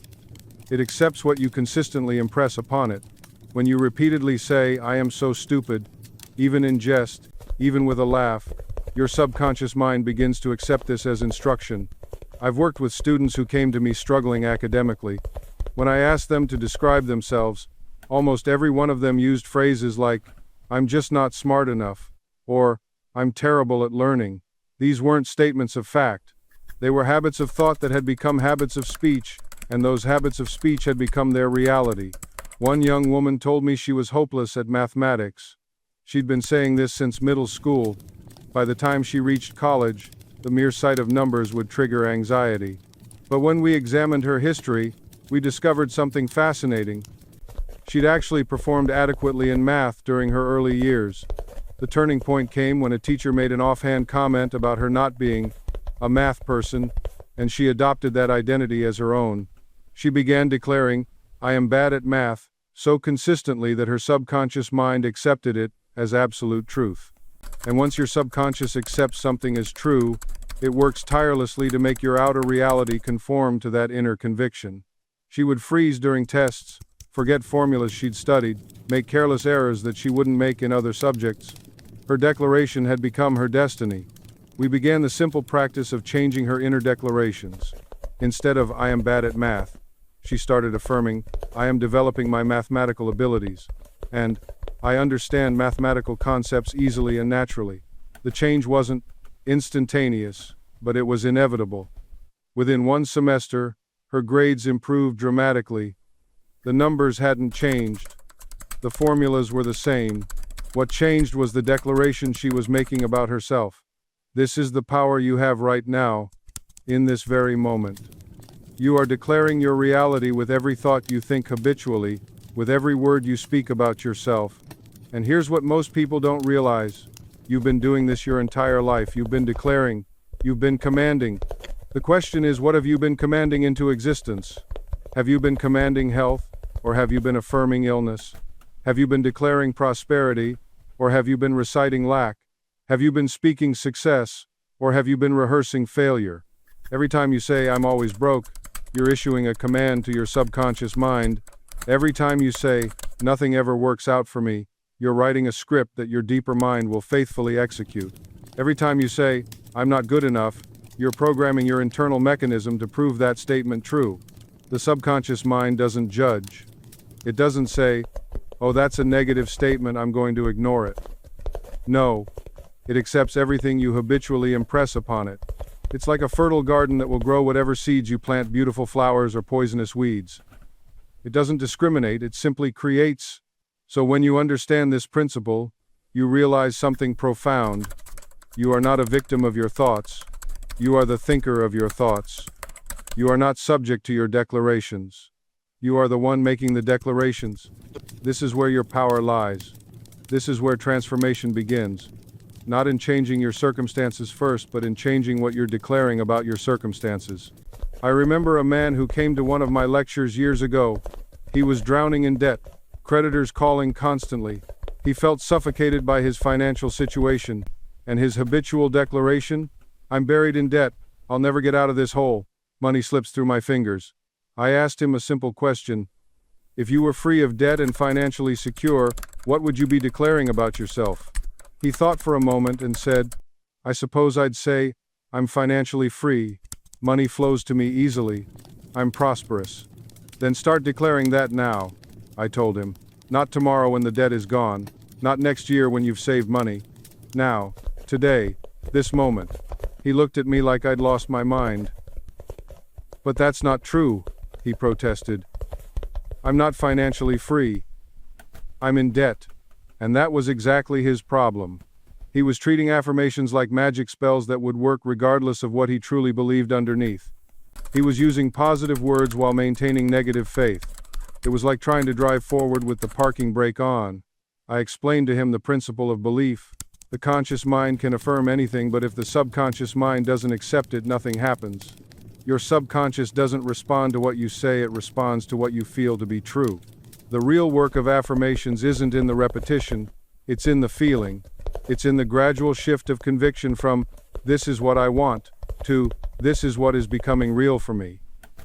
It accepts what you consistently impress upon it. When you repeatedly say, "I am so stupid," even in jest, even with a laugh, your subconscious mind begins to accept this as instruction. I've worked with students who came to me struggling academically. When I asked them to describe themselves, almost every one of them used phrases like, "I'm just not smart enough," or "I'm terrible at learning." These weren't statements of fact. They were habits of thought that had become habits of speech, and those habits of speech had become their reality. One young woman told me she was hopeless at mathematics. She'd been saying this since middle school. By the time she reached college, the mere sight of numbers would trigger anxiety. But when we examined her history, we discovered something fascinating. She'd actually performed adequately in math during her early years. The turning point came when a teacher made an offhand comment about her not being a math person, and she adopted that identity as her own. She began declaring, "I am bad at math," so consistently that her subconscious mind accepted it as absolute truth. And once your subconscious accepts something as true, it works tirelessly to make your outer reality conform to that inner conviction. She would freeze during tests, forget formulas she'd studied, make careless errors that she wouldn't make in other subjects. Her declaration had become her destiny. We began the simple practice of changing her inner declarations. Instead of "I am bad at math," she started affirming, "I am developing my mathematical abilities," and "I understand mathematical concepts easily and naturally." The change wasn't instantaneous, but it was inevitable. Within one semester, her grades improved dramatically. The numbers hadn't changed. The formulas were the same. What changed was the declaration she was making about herself. This is the power you have right now, in this very moment. You are declaring your reality with every thought you think habitually, with every word you speak about yourself. And here's what most people don't realize. You've been doing this your entire life. You've been declaring. You've been commanding. The question is, what have you been commanding into existence? Have you been commanding health, or have you been affirming illness? Have you been declaring prosperity, or have you been reciting lack? Have you been speaking success, or have you been rehearsing failure? Every time you say, "I'm always broke," you're issuing a command to your subconscious mind. Every time you say, "Nothing ever works out for me," you're writing a script that your deeper mind will faithfully execute. Every time you say, "I'm not good enough," you're programming your internal mechanism to prove that statement true. The subconscious mind doesn't judge. It doesn't say, "Oh, that's a negative statement, I'm going to ignore it." No, it accepts everything you habitually impress upon it. It's like a fertile garden that will grow whatever seeds you plant, beautiful flowers or poisonous weeds. It doesn't discriminate, it simply creates. So when you understand this principle, you realize something profound. You are not a victim of your thoughts. You are the thinker of your thoughts. You are not subject to your declarations. You are the one making the declarations. This is where your power lies. This is where transformation begins. not in changing your circumstances first, but in changing what you're declaring about your circumstances. I remember a man who came to one of my lectures years ago. He was drowning in debt, creditors calling constantly. He felt suffocated by his financial situation, and his habitual declaration, "I'm buried in debt, I'll never get out of this hole, money slips through my fingers." I asked him a simple question. If you were free of debt and financially secure, what would you be declaring about yourself? He thought for a moment and said, "I suppose I'd say, I'm financially free, money flows to me easily, I'm prosperous." "Then start declaring that now," I told him. "Not tomorrow when the debt is gone, not next year when you've saved money. Now, today, this moment." He looked at me like I'd lost my mind. "But that's not true," he protested. "I'm not financially free. I'm in debt." And that was exactly his problem. He was treating affirmations like magic spells that would work regardless of what he truly believed underneath. He was using positive words while maintaining negative faith. It was like trying to drive forward with the parking brake on. I explained to him the principle of belief. The conscious mind can affirm anything, but if the subconscious mind doesn't accept it, nothing happens. Your subconscious doesn't respond to what you say, it responds to what you feel to be true. The real work of affirmations isn't in the repetition, it's in the feeling. It's in the gradual shift of conviction from, "This is what I want," to, "This is what is becoming real for me."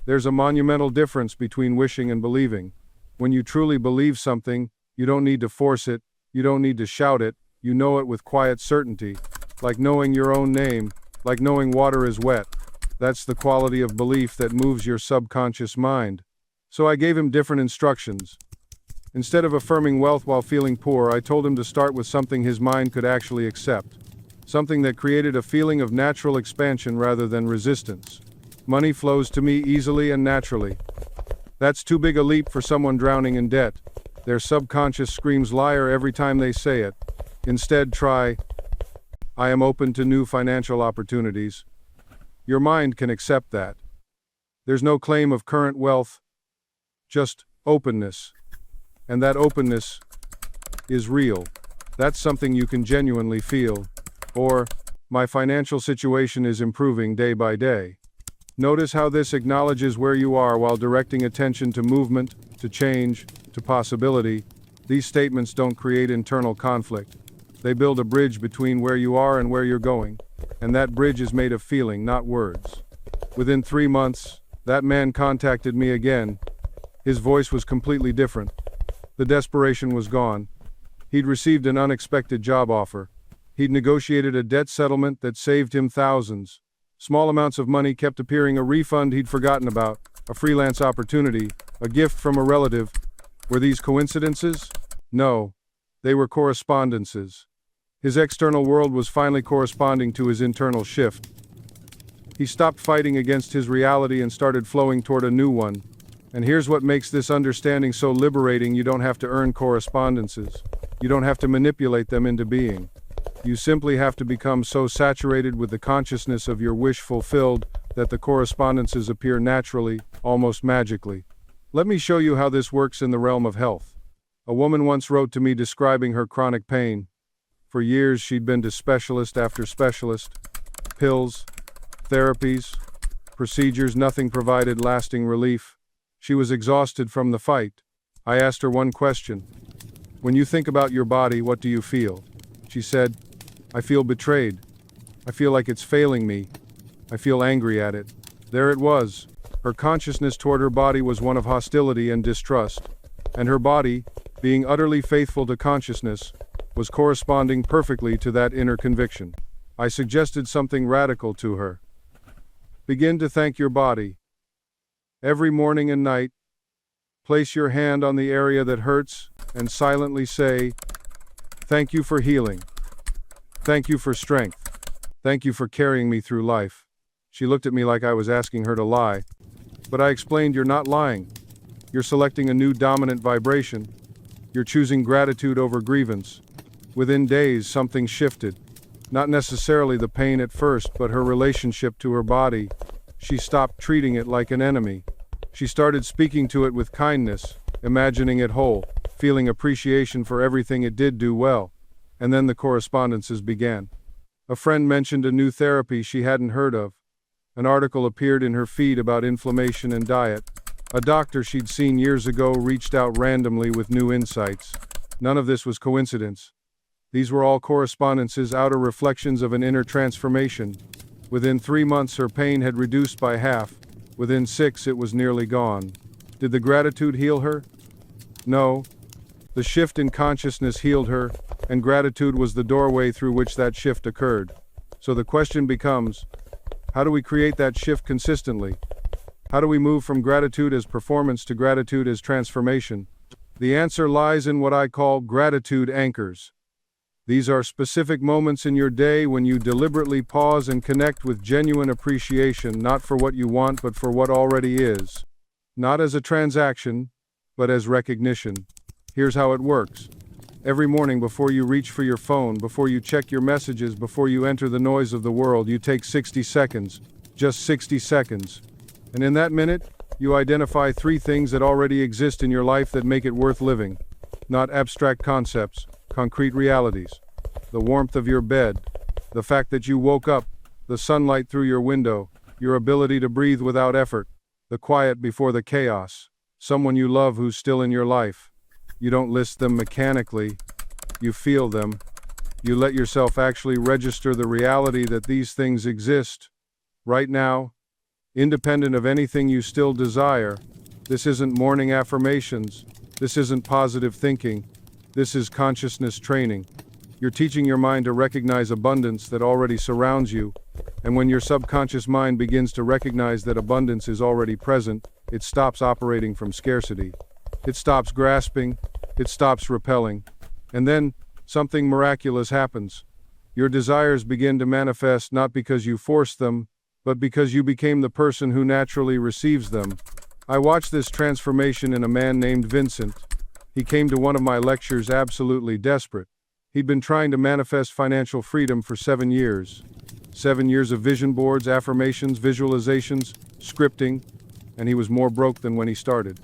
There's a monumental difference between wishing and believing. When you truly believe something, you don't need to force it, you don't need to shout it, you know it with quiet certainty, like knowing your own name, like knowing water is wet. That's the quality of belief that moves your subconscious mind. So I gave him different instructions. Instead of affirming wealth while feeling poor, I told him to start with something his mind could actually accept. Something that created a feeling of natural expansion rather than resistance. "Money flows to me easily and naturally." That's too big a leap for someone drowning in debt. Their subconscious screams liar every time they say it. Instead, try, "I am open to new financial opportunities." Your mind can accept that. There's no claim of current wealth, just openness. And that openness is real. That's something you can genuinely feel. Or, "My financial situation is improving day by day." Notice how this acknowledges where you are while directing attention to movement, to change, to possibility. These statements don't create internal conflict. They build a bridge between where you are and where you're going. And that bridge is made of feeling, not words. Within 3 months, that man contacted me again. His voice was completely different. The desperation was gone. He'd received an unexpected job offer. He'd negotiated a debt settlement that saved him thousands. Small amounts of money kept appearing, a refund he'd forgotten about, a freelance opportunity, a gift from a relative. Were these coincidences? No. They were correspondences. His external world was finally corresponding to his internal shift. He stopped fighting against his reality and started flowing toward a new one. And here's what makes this understanding so liberating: you don't have to earn correspondences. You don't have to manipulate them into being. You simply have to become so saturated with the consciousness of your wish fulfilled that the correspondences appear naturally, almost magically. Let me show you how this works in the realm of health. A woman once wrote to me describing her chronic pain. For years she'd been to specialist after specialist. Pills, therapies, procedures, nothing provided lasting relief. She was exhausted from the fight. I asked her one question. "When you think about your body, what do you feel?" She said, "I feel betrayed. I feel like it's failing me. I feel angry at it." There it was. Her consciousness toward her body was one of hostility and distrust. And her body, being utterly faithful to consciousness, was corresponding perfectly to that inner conviction. I suggested something radical to her. Begin to thank your body. Every morning and night, place your hand on the area that hurts and silently say, "Thank you for healing. Thank you for strength. Thank you for carrying me through life." She looked at me like I was asking her to lie. But I explained, "You're not lying. You're selecting a new dominant vibration. You're choosing gratitude over grievance." Within days, something shifted. Not necessarily the pain at first, but her relationship to her body. She stopped treating it like an enemy. She started speaking to it with kindness, imagining it whole, feeling appreciation for everything it did do well. And then the correspondences began. A friend mentioned a new therapy she hadn't heard of. An article appeared in her feed about inflammation and diet. A doctor she'd seen years ago reached out randomly with new insights. None of this was coincidence. These were all correspondences, outer reflections of an inner transformation. Within 3 months her pain had reduced by half. Within 6 it was nearly gone. Did the gratitude heal her? No. The shift in consciousness healed her, and gratitude was the doorway through which that shift occurred. So the question becomes, how do we create that shift consistently? How do we move from gratitude as performance to gratitude as transformation? The answer lies in what I call gratitude anchors. These are specific moments in your day when you deliberately pause and connect with genuine appreciation, not for what you want but for what already is. Not as a transaction, but as recognition. Here's how it works. Every morning before you reach for your phone, before you check your messages, before you enter the noise of the world, you take 60 seconds. Just 60 seconds. And in that minute, you identify 3 things that already exist in your life that make it worth living. Not abstract concepts, concrete realities. The warmth of your bed, the fact that you woke up, the sunlight through your window, your ability to breathe without effort, the quiet before the chaos, someone you love who's still in your life. You don't list them mechanically, you feel them. You let yourself actually register the reality that these things exist. Right now, independent of anything you still desire. This isn't morning affirmations. This isn't positive thinking. This is consciousness training. You're teaching your mind to recognize abundance that already surrounds you, and when your subconscious mind begins to recognize that abundance is already present, it stops operating from scarcity. It stops grasping, it stops repelling, and then something miraculous happens. Your desires begin to manifest not because you forced them, but because you became the person who naturally receives them. I watched this transformation in a man named Vincent. He came to one of my lectures absolutely desperate. He'd been trying to manifest financial freedom for 7 years. 7 years of vision boards, affirmations, visualizations, scripting, and he was more broke than when he started.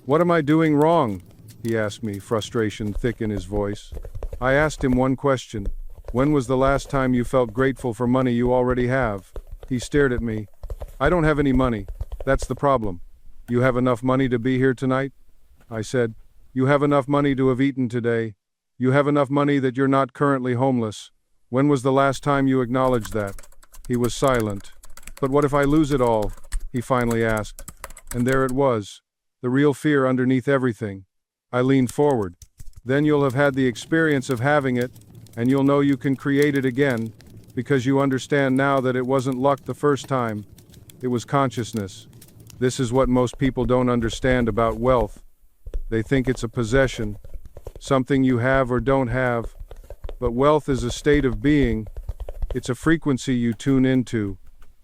"What am I doing wrong?" he asked me, frustration thick in his voice. I asked him one question. "When was the last time you felt grateful for money you already have?" He stared at me. "I don't have any money. That's the problem." "You have enough money to be here tonight?" I said. "You have enough money to have eaten today. You have enough money that you're not currently homeless. When was the last time you acknowledged that?" He was silent. "But what if I lose it all?" he finally asked. And there it was, the real fear underneath everything. I leaned forward. "Then you'll have had the experience of having it, and you'll know you can create it again, because you understand now that it wasn't luck the first time. It was consciousness." This is what most people don't understand about wealth. They think it's a possession, something you have or don't have. But wealth is a state of being. It's a frequency you tune into.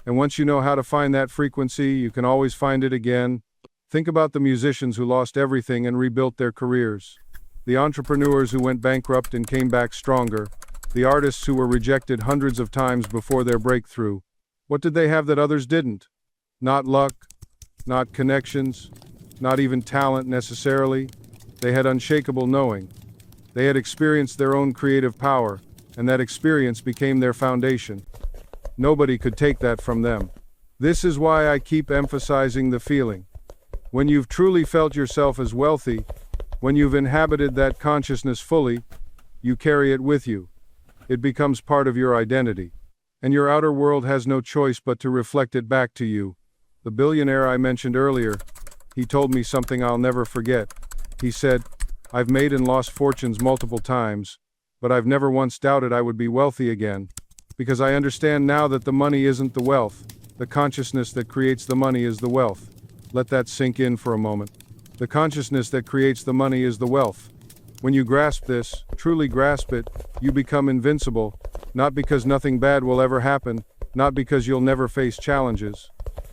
And once you know how to find that frequency, you can always find it again. Think about the musicians who lost everything and rebuilt their careers. The entrepreneurs who went bankrupt and came back stronger. The artists who were rejected hundreds of times before their breakthrough. What did they have that others didn't? Not luck, not connections, not even talent necessarily. They had unshakable knowing. They had experienced their own creative power, and that experience became their foundation. Nobody could take that from them. This is why I keep emphasizing the feeling. When you've truly felt yourself as wealthy, when you've inhabited that consciousness fully, you carry it with you. It becomes part of your identity. And your outer world has no choice but to reflect it back to you. The billionaire I mentioned earlier, he told me something I'll never forget. He said, "I've made and lost fortunes multiple times, but I've never once doubted I would be wealthy again, because I understand now that the money isn't the wealth. The consciousness that creates the money is the wealth." Let that sink in for a moment. The consciousness that creates the money is the wealth. When you grasp this, truly grasp it, you become invincible, not because nothing bad will ever happen, not because you'll never face challenges,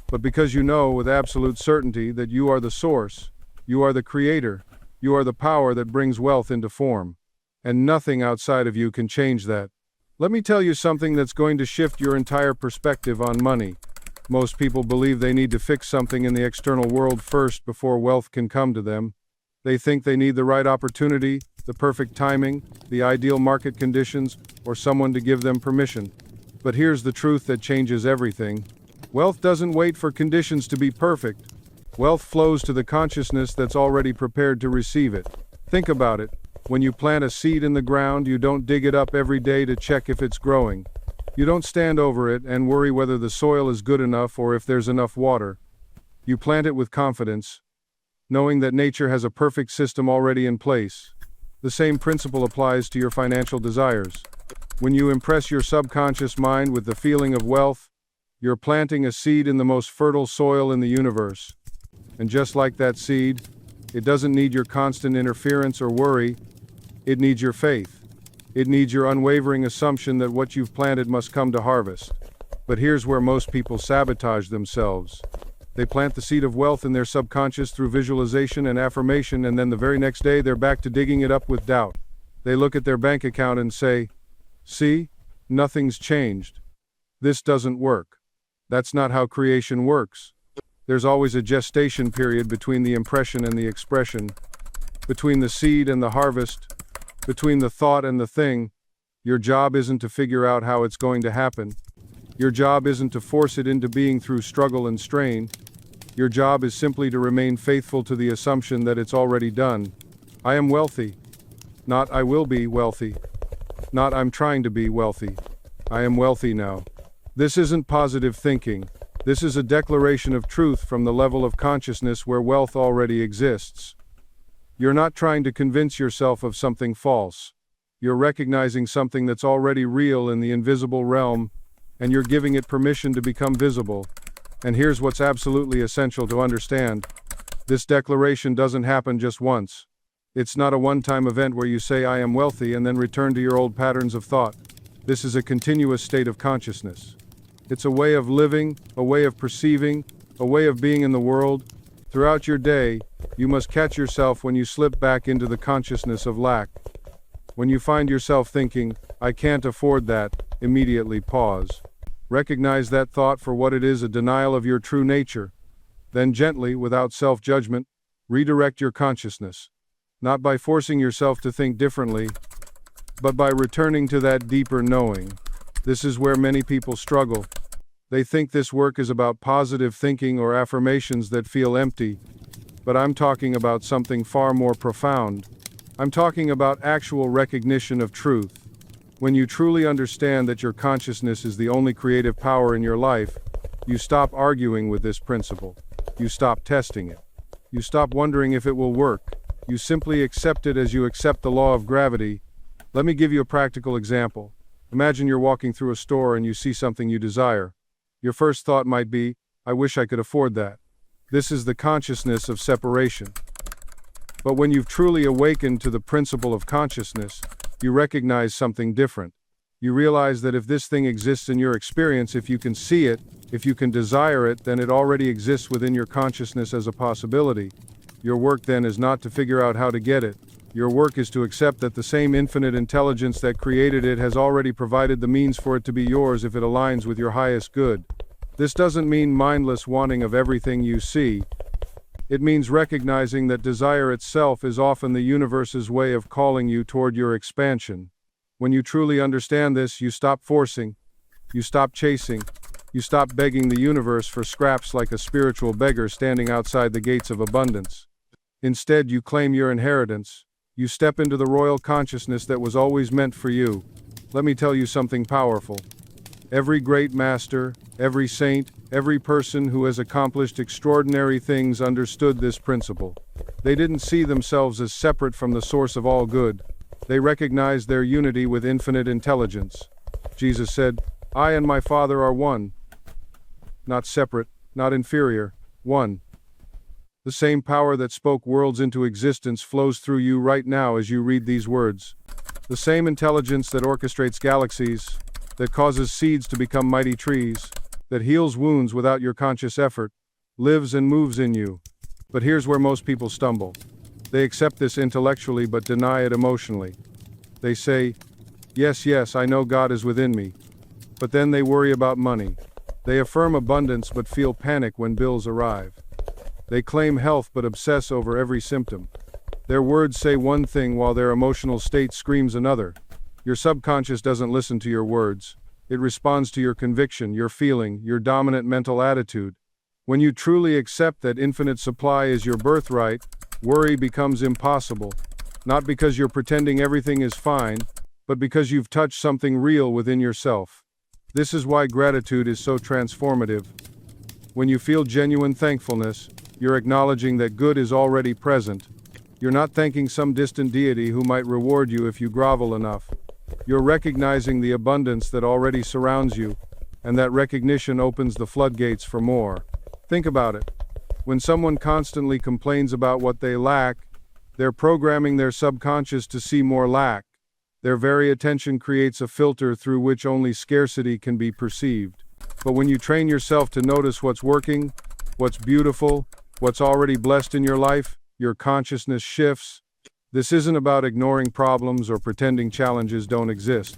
but because you know with absolute certainty that you are the source, you are the creator, you are the power that brings wealth into form. And nothing outside of you can change that. Let me tell you something that's going to shift your entire perspective on money. Most people believe they need to fix something in the external world first before wealth can come to them. They think they need the right opportunity, the perfect timing, the ideal market conditions, or someone to give them permission. But here's the truth that changes everything. Wealth doesn't wait for conditions to be perfect. Wealth flows to the consciousness that's already prepared to receive it. Think about it. When you plant a seed in the ground, you don't dig it up every day to check if it's growing. You don't stand over it and worry whether the soil is good enough or if there's enough water. You plant it with confidence, knowing that nature has a perfect system already in place. The same principle applies to your financial desires. When you impress your subconscious mind with the feeling of wealth, you're planting a seed in the most fertile soil in the universe. And just like that seed, it doesn't need your constant interference or worry. It needs your faith. It needs your unwavering assumption that what you've planted must come to harvest. But here's where most people sabotage themselves. They plant the seed of wealth in their subconscious through visualization and affirmation, and then the very next day they're back to digging it up with doubt. They look at their bank account and say, "See, nothing's changed. This doesn't work." That's not how creation works. There's always a gestation period between the impression and the expression, between the seed and the harvest, between the thought and the thing. Your job isn't to figure out how it's going to happen. Your job isn't to force it into being through struggle and strain. Your job is simply to remain faithful to the assumption that it's already done. I am wealthy. Not I will be wealthy. Not I'm trying to be wealthy. I am wealthy now. This isn't positive thinking. This is a declaration of truth from the level of consciousness where wealth already exists. You're not trying to convince yourself of something false. You're recognizing something that's already real in the invisible realm, and you're giving it permission to become visible. And here's what's absolutely essential to understand. This declaration doesn't happen just once. It's not a one-time event where you say I am wealthy and then return to your old patterns of thought. This is a continuous state of consciousness. It's a way of living, a way of perceiving, a way of being in the world. Throughout your day, you must catch yourself when you slip back into the consciousness of lack. When you find yourself thinking, I can't afford that, immediately pause. Recognize that thought for what it is, a denial of your true nature. Then gently, without self-judgment, redirect your consciousness. Not by forcing yourself to think differently, but by returning to that deeper knowing. This is where many people struggle. They think this work is about positive thinking or affirmations that feel empty. But I'm talking about something far more profound. I'm talking about actual recognition of truth. When you truly understand that your consciousness is the only creative power in your life, you stop arguing with this principle. You stop testing it. You stop wondering if it will work. You simply accept it as you accept the law of gravity. Let me give you a practical example. Imagine you're walking through a store and you see something you desire. Your first thought might be, I wish I could afford that. This is the consciousness of separation. But when you've truly awakened to the principle of consciousness, you recognize something different. You realize that if this thing exists in your experience, if you can see it, if you can desire it, then it already exists within your consciousness as a possibility. Your work then is not to figure out how to get it. Your work is to accept that the same infinite intelligence that created it has already provided the means for it to be yours if it aligns with your highest good. This doesn't mean mindless wanting of everything you see. It means recognizing that desire itself is often the universe's way of calling you toward your expansion. When you truly understand this, you stop forcing, you stop chasing, you stop begging the universe for scraps like a spiritual beggar standing outside the gates of abundance. Instead, you claim your inheritance. You step into the royal consciousness that was always meant for you. Let me tell you something powerful. Every great master, every saint, every person who has accomplished extraordinary things understood this principle. They didn't see themselves as separate from the source of all good. They recognized their unity with infinite intelligence. Jesus said, I and my Father are one. Not separate, not inferior, one. The same power that spoke worlds into existence flows through you right now as you read these words. The same intelligence that orchestrates galaxies, that causes seeds to become mighty trees, that heals wounds without your conscious effort, lives and moves in you. But here's where most people stumble. They accept this intellectually but deny it emotionally. They say, yes, I know God is within me. But then they worry about money. They affirm abundance but feel panic when bills arrive. They claim health but obsess over every symptom. Their words say one thing while their emotional state screams another. Your subconscious doesn't listen to your words. It responds to your conviction, your feeling, your dominant mental attitude. When you truly accept that infinite supply is your birthright, worry becomes impossible. Not because you're pretending everything is fine, but because you've touched something real within yourself. This is why gratitude is so transformative. When you feel genuine thankfulness, you're acknowledging that good is already present. You're not thanking some distant deity who might reward you if you grovel enough. You're recognizing the abundance that already surrounds you, and that recognition opens the floodgates for more. Think about it. When someone constantly complains about what they lack, they're programming their subconscious to see more lack. Their very attention creates a filter through which only scarcity can be perceived. But when you train yourself to notice what's working, what's beautiful, what's already blessed in your life, your consciousness shifts. This isn't about ignoring problems or pretending challenges don't exist.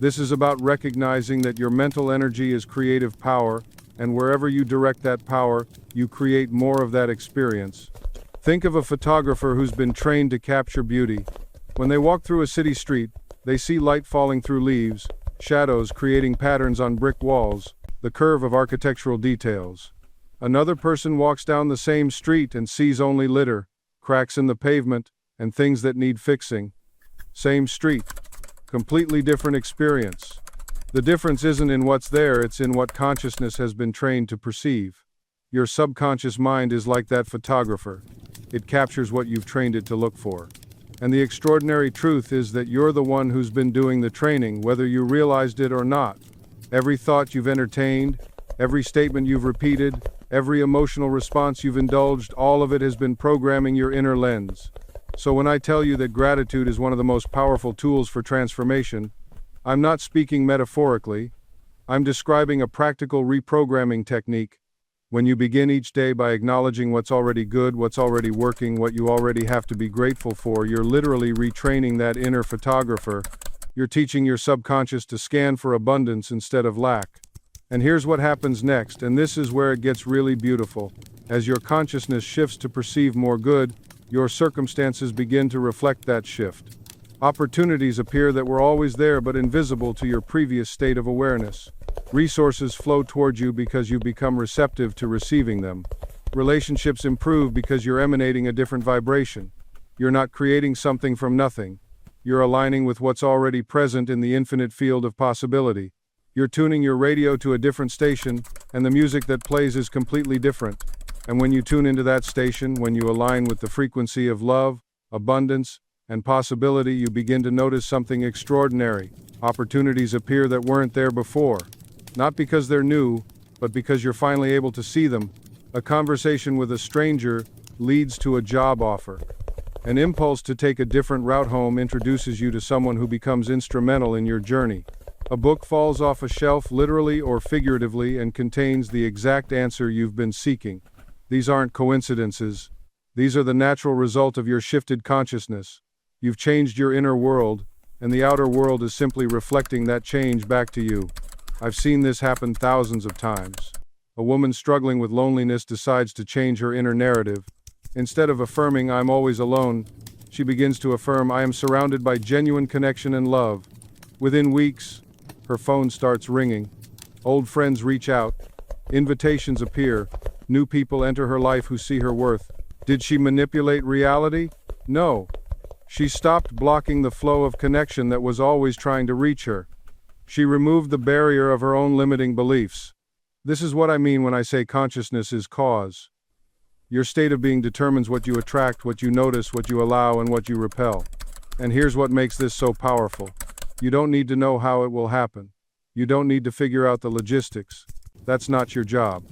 This is about recognizing that your mental energy is creative power, and wherever you direct that power, you create more of that experience. Think of a photographer who's been trained to capture beauty. When they walk through a city street, they see light falling through leaves, shadows creating patterns on brick walls, the curve of architectural details. Another person walks down the same street and sees only litter, cracks in the pavement, and things that need fixing. Same street, completely different experience. The difference isn't in what's there, it's in what consciousness has been trained to perceive. Your subconscious mind is like that photographer. It captures what you've trained it to look for. And the extraordinary truth is that you're the one who's been doing the training, whether you realized it or not. Every thought you've entertained, every statement you've repeated, every emotional response you've indulged, all of it has been programming your inner lens. So when I tell you that gratitude is one of the most powerful tools for transformation, I'm not speaking metaphorically. I'm describing a practical reprogramming technique. When you begin each day by acknowledging what's already good, what's already working, what you already have to be grateful for, you're literally retraining that inner photographer. You're teaching your subconscious to scan for abundance instead of lack. And here's what happens next, and this is where it gets really beautiful. As your consciousness shifts to perceive more good, your circumstances begin to reflect that shift. Opportunities appear that were always there but invisible to your previous state of awareness. Resources flow toward you because you become receptive to receiving them. Relationships improve because you're emanating a different vibration. You're not creating something from nothing. You're aligning with what's already present in the infinite field of possibility. You're tuning your radio to a different station, and the music that plays is completely different. And when you tune into that station, when you align with the frequency of love, abundance, and possibility, you begin to notice something extraordinary. Opportunities appear that weren't there before. Not because they're new, but because you're finally able to see them. A conversation with a stranger leads to a job offer. An impulse to take a different route home introduces you to someone who becomes instrumental in your journey. A book falls off a shelf literally or figuratively and contains the exact answer you've been seeking. These aren't coincidences. These are the natural result of your shifted consciousness. You've changed your inner world, and the outer world is simply reflecting that change back to you. I've seen this happen thousands of times. A woman struggling with loneliness decides to change her inner narrative. Instead of affirming, "I'm always alone," she begins to affirm, "I am surrounded by genuine connection and love." Within weeks, her phone starts ringing. Old friends reach out. Invitations appear. New people enter her life who see her worth. Did she manipulate reality? No. She stopped blocking the flow of connection that was always trying to reach her. She removed the barrier of her own limiting beliefs. This is what I mean when I say consciousness is cause. Your state of being determines what you attract, what you notice, what you allow, and what you repel. And here's what makes this so powerful. You don't need to know how it will happen. You don't need to figure out the logistics. That's not your job.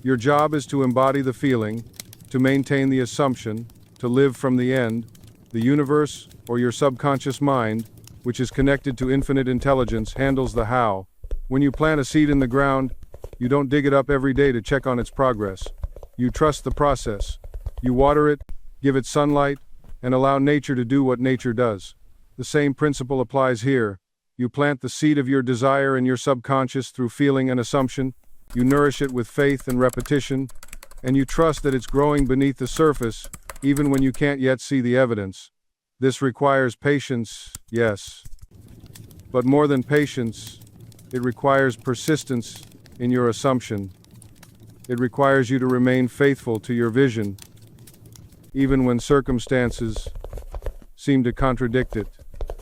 Your job is to embody the feeling, to maintain the assumption, to live from the end. The universe, or your subconscious mind, which is connected to infinite intelligence, handles the how. When you plant a seed in the ground, you don't dig it up every day to check on its progress. You trust the process. You water it, give it sunlight, and allow nature to do what nature does. The same principle applies here. You plant the seed of your desire in your subconscious through feeling and assumption. You nourish it with faith and repetition, and you trust that it's growing beneath the surface, even when you can't yet see the evidence. This requires patience, yes. But more than patience, it requires persistence in your assumption. It requires you to remain faithful to your vision, even when circumstances seem to contradict it.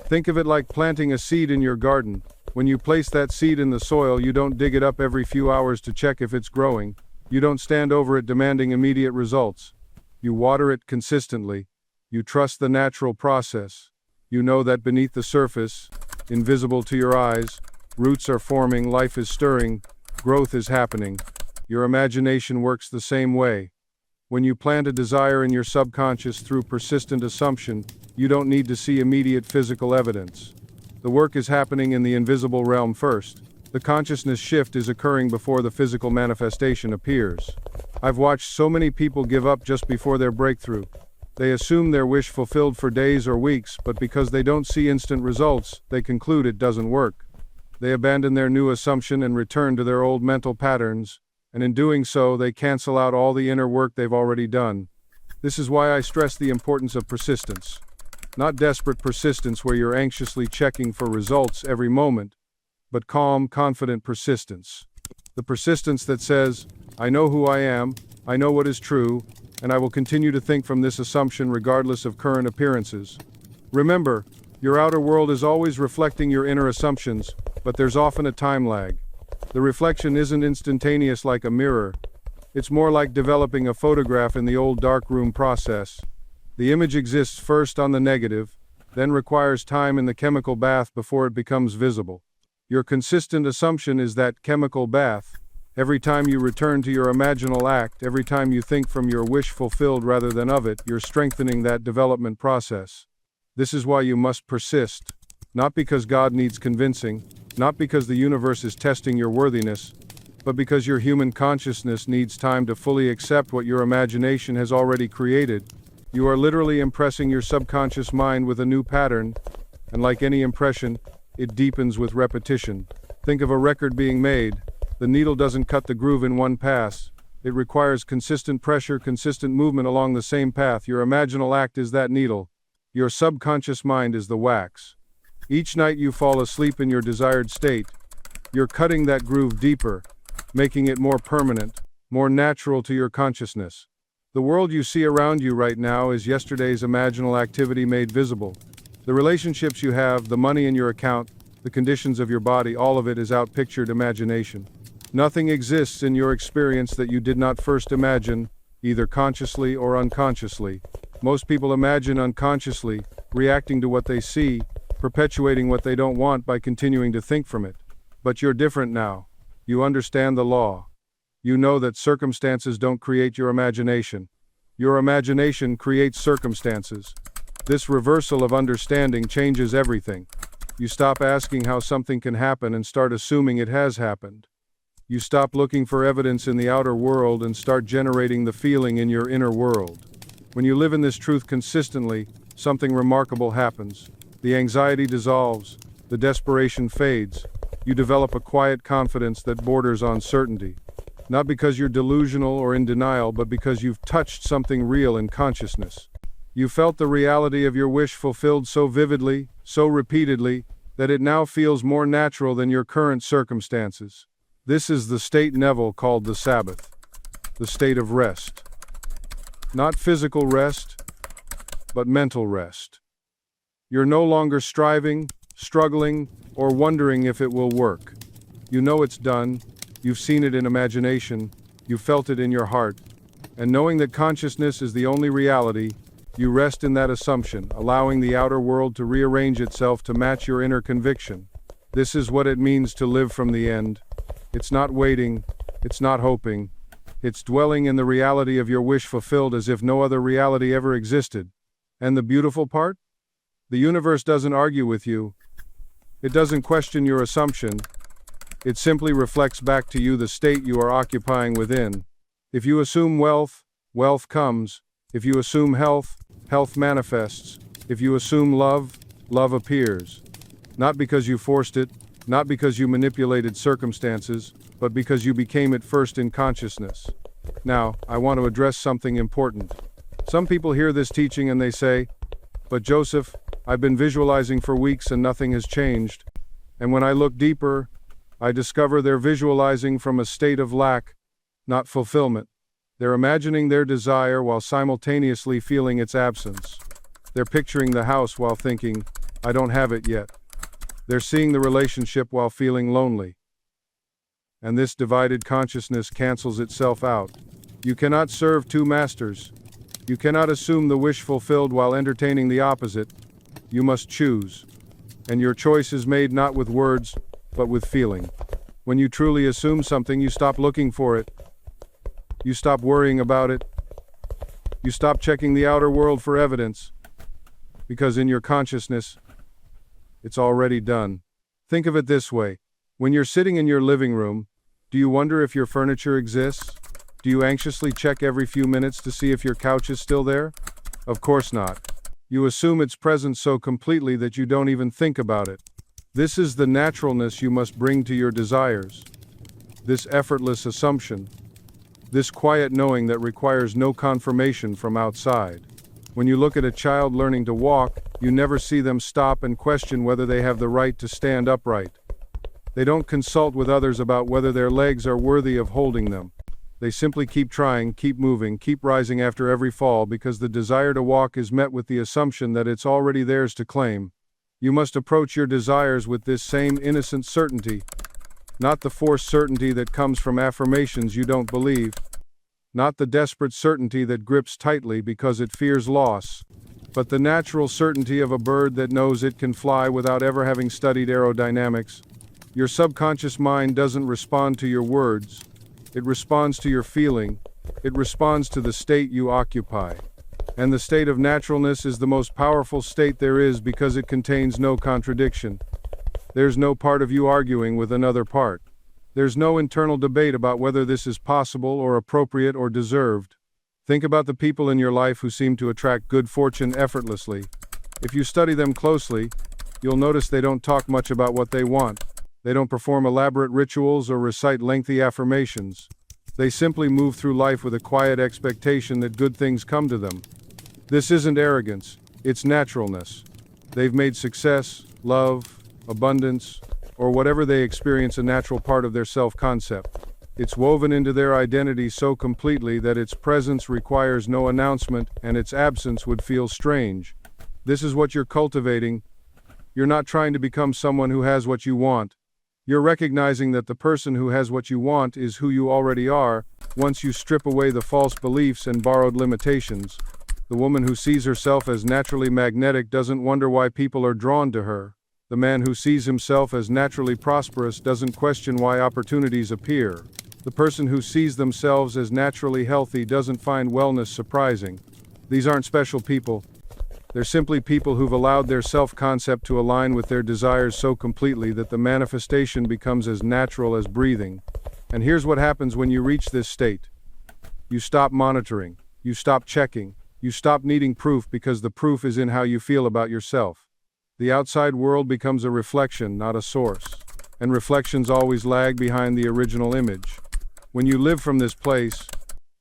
Think of it like planting a seed in your garden. When you place that seed in the soil, you don't dig it up every few hours to check if it's growing. You don't stand over it demanding immediate results. You water it consistently. You trust the natural process. You know that beneath the surface, invisible to your eyes, roots are forming, life is stirring, growth is happening. Your imagination works the same way. When you plant a desire in your subconscious through persistent assumption, you don't need to see immediate physical evidence. The work is happening in the invisible realm first. The consciousness shift is occurring before the physical manifestation appears. I've watched so many people give up just before their breakthrough. They assume their wish fulfilled for days or weeks, but because they don't see instant results, they conclude it doesn't work. They abandon their new assumption and return to their old mental patterns, and in doing so, they cancel out all the inner work they've already done. This is why I stress the importance of persistence. Not desperate persistence where you're anxiously checking for results every moment, but calm, confident persistence. The persistence that says, I know who I am, I know what is true, and I will continue to think from this assumption regardless of current appearances. Remember, your outer world is always reflecting your inner assumptions, but there's often a time lag. The reflection isn't instantaneous like a mirror. It's more like developing a photograph in the old darkroom process. The image exists first on the negative, then requires time in the chemical bath before it becomes visible. Your consistent assumption is that chemical bath. Every time you return to your imaginal act, every time you think from your wish fulfilled rather than of it, you're strengthening that development process. This is why you must persist. Not because God needs convincing, not because the universe is testing your worthiness, but because your human consciousness needs time to fully accept what your imagination has already created. You are literally impressing your subconscious mind with a new pattern, and like any impression, it deepens with repetition. Think of a record being made. The needle doesn't cut the groove in one pass. It requires consistent pressure, consistent movement along the same path. Your imaginal act is that needle. Your subconscious mind is the wax. Each night you fall asleep in your desired state, you're cutting that groove deeper, making it more permanent, more natural to your consciousness. The world you see around you right now is yesterday's imaginal activity made visible. The relationships you have, the money in your account, the conditions of your body, all of it is outpictured imagination. Nothing exists in your experience that you did not first imagine, either consciously or unconsciously. Most people imagine unconsciously, reacting to what they see, perpetuating what they don't want by continuing to think from it. But you're different now. You understand the law. You know that circumstances don't create your imagination. Your imagination creates circumstances. This reversal of understanding changes everything. You stop asking how something can happen and start assuming it has happened. You stop looking for evidence in the outer world and start generating the feeling in your inner world. When you live in this truth consistently, something remarkable happens. The anxiety dissolves, the desperation fades. You develop a quiet confidence that borders on certainty. Not because you're delusional or in denial, but because you've touched something real in consciousness. You felt the reality of your wish fulfilled so vividly, so repeatedly, that it now feels more natural than your current circumstances. This is the state Neville called the Sabbath, the state of rest. Not physical rest, but mental rest. You're no longer striving, struggling, or wondering if it will work. You know it's done, you've seen it in imagination, you've felt it in your heart, and knowing that consciousness is the only reality, you rest in that assumption, allowing the outer world to rearrange itself to match your inner conviction. This is what it means to live from the end. It's not waiting, it's not hoping, it's dwelling in the reality of your wish fulfilled as if no other reality ever existed. And the beautiful part? The universe doesn't argue with you. It doesn't question your assumption. It simply reflects back to you the state you are occupying within. If you assume wealth, wealth comes. If you assume health, health manifests. If you assume love, love appears. Not because you forced it, not because you manipulated circumstances, but because you became it first in consciousness. Now, I want to address something important. Some people hear this teaching and they say, "But Joseph, I've been visualizing for weeks and nothing has changed." And when I look deeper, I discover they're visualizing from a state of lack, not fulfillment. They're imagining their desire while simultaneously feeling its absence. They're picturing the house while thinking, "I don't have it yet." They're seeing the relationship while feeling lonely. And this divided consciousness cancels itself out. You cannot serve two masters. You cannot assume the wish fulfilled while entertaining the opposite. You must choose. And your choice is made not with words, but with feeling. When you truly assume something, you stop looking for it. You stop worrying about it. You stop checking the outer world for evidence. Because in your consciousness, it's already done. Think of it this way. When you're sitting in your living room, do you wonder if your furniture exists? Do you anxiously check every few minutes to see if your couch is still there? Of course not. You assume its presence so completely that you don't even think about it. This is the naturalness you must bring to your desires. This effortless assumption. This quiet knowing that requires no confirmation from outside. When you look at a child learning to walk, you never see them stop and question whether they have the right to stand upright. They don't consult with others about whether their legs are worthy of holding them. They simply keep trying, keep moving, keep rising after every fall because the desire to walk is met with the assumption that it's already theirs to claim. You must approach your desires with this same innocent certainty, not the forced certainty that comes from affirmations you don't believe, not the desperate certainty that grips tightly because it fears loss, but the natural certainty of a bird that knows it can fly without ever having studied aerodynamics. Your subconscious mind doesn't respond to your words. It responds to your feeling. It responds to the state you occupy. And the state of naturalness is the most powerful state there is because it contains no contradiction. There's no part of you arguing with another part. There's no internal debate about whether this is possible or appropriate or deserved. Think about the people in your life who seem to attract good fortune effortlessly. If you study them closely, you'll notice they don't talk much about what they want. They don't perform elaborate rituals or recite lengthy affirmations. They simply move through life with a quiet expectation that good things come to them. This isn't arrogance, it's naturalness. They've made success, love, abundance, or whatever they experience a natural part of their self-concept. It's woven into their identity so completely that its presence requires no announcement and its absence would feel strange. This is what you're cultivating. You're not trying to become someone who has what you want. You're recognizing that the person who has what you want is who you already are, once you strip away the false beliefs and borrowed limitations. The woman who sees herself as naturally magnetic doesn't wonder why people are drawn to her. The man who sees himself as naturally prosperous doesn't question why opportunities appear. The person who sees themselves as naturally healthy doesn't find wellness surprising. These aren't special people. They're simply people who've allowed their self-concept to align with their desires so completely that the manifestation becomes as natural as breathing. And here's what happens when you reach this state. You stop monitoring. You stop checking. You stop needing proof because the proof is in how you feel about yourself. The outside world becomes a reflection, not a source. And reflections always lag behind the original image. When you live from this place,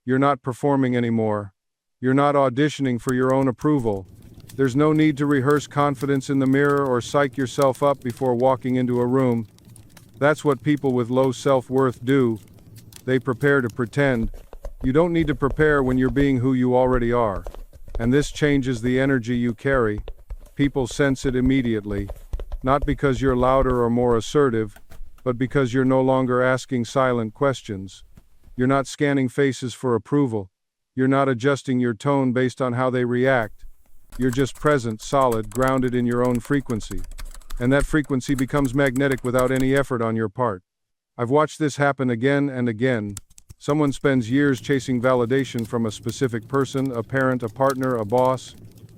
you're not performing anymore. You're not auditioning for your own approval. There's no need to rehearse confidence in the mirror or psych yourself up before walking into a room. That's what people with low self-worth do. They prepare to pretend. You don't need to prepare when you're being who you already are. And this changes the energy you carry. People sense it immediately. Not because you're louder or more assertive, but because you're no longer asking silent questions. You're not scanning faces for approval. You're not adjusting your tone based on how they react. You're just present, solid, grounded in your own frequency. And that frequency becomes magnetic without any effort on your part. I've watched this happen again and again. Someone spends years chasing validation from a specific person, a parent, a partner, a boss.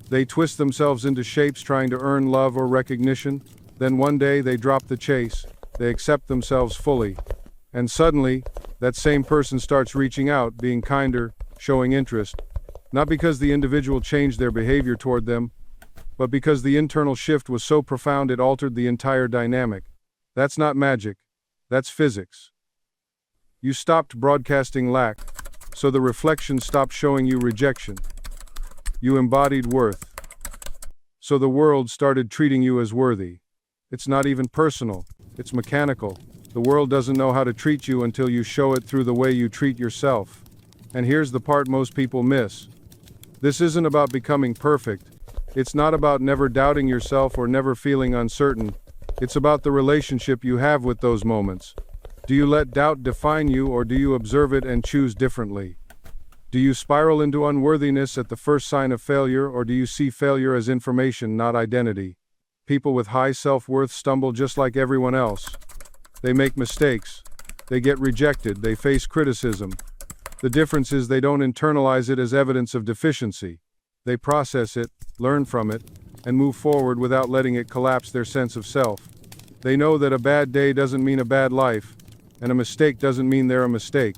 They twist themselves into shapes trying to earn love or recognition. Then one day they drop the chase. They accept themselves fully. And suddenly, that same person starts reaching out, being kinder, showing interest. Not because the individual changed their behavior toward them, but because the internal shift was so profound it altered the entire dynamic. That's not magic. That's physics. You stopped broadcasting lack, so the reflection stopped showing you rejection. You embodied worth. So the world started treating you as worthy. It's not even personal, it's mechanical. The world doesn't know how to treat you until you show it through the way you treat yourself. And here's the part most people miss. This isn't about becoming perfect. It's not about never doubting yourself or never feeling uncertain. It's about the relationship you have with those moments. Do you let doubt define you, or do you observe it and choose differently? Do you spiral into unworthiness at the first sign of failure, or do you see failure as information, not identity? People with high self-worth stumble just like everyone else. They make mistakes. They get rejected. They face criticism. The difference is they don't internalize it as evidence of deficiency. They process it, learn from it, and move forward without letting it collapse their sense of self. They know that a bad day doesn't mean a bad life, and a mistake doesn't mean they're a mistake.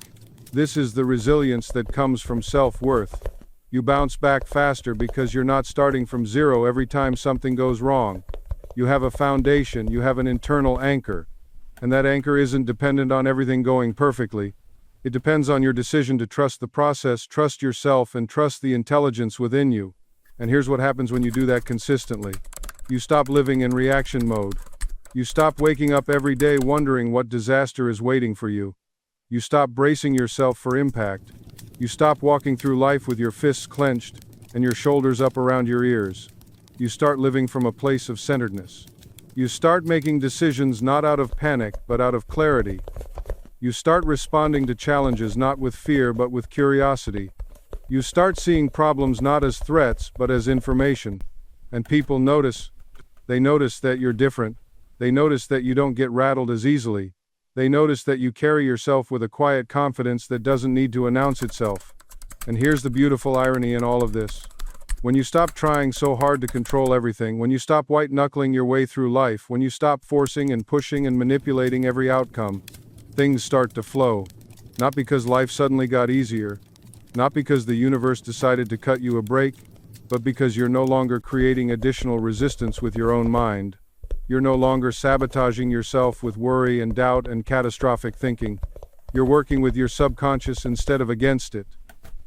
This is the resilience that comes from self-worth. You bounce back faster because you're not starting from zero every time something goes wrong. You have a foundation, you have an internal anchor, and that anchor isn't dependent on everything going perfectly. It depends on your decision to trust the process, trust yourself, and trust the intelligence within you. And here's what happens when you do that consistently. You stop living in reaction mode. You stop waking up every day wondering what disaster is waiting for you. You stop bracing yourself for impact. You stop walking through life with your fists clenched and your shoulders up around your ears. You start living from a place of centeredness. You start making decisions not out of panic, but out of clarity. You start responding to challenges not with fear, but with curiosity. You start seeing problems not as threats, but as information. And people notice. They notice that you're different. They notice that you don't get rattled as easily. They notice that you carry yourself with a quiet confidence that doesn't need to announce itself. And here's the beautiful irony in all of this. When you stop trying so hard to control everything, when you stop white-knuckling your way through life, when you stop forcing and pushing and manipulating every outcome, things start to flow. Not because life suddenly got easier, not because the universe decided to cut you a break, but because you're no longer creating additional resistance with your own mind. You're no longer sabotaging yourself with worry and doubt and catastrophic thinking. You're working with your subconscious instead of against it.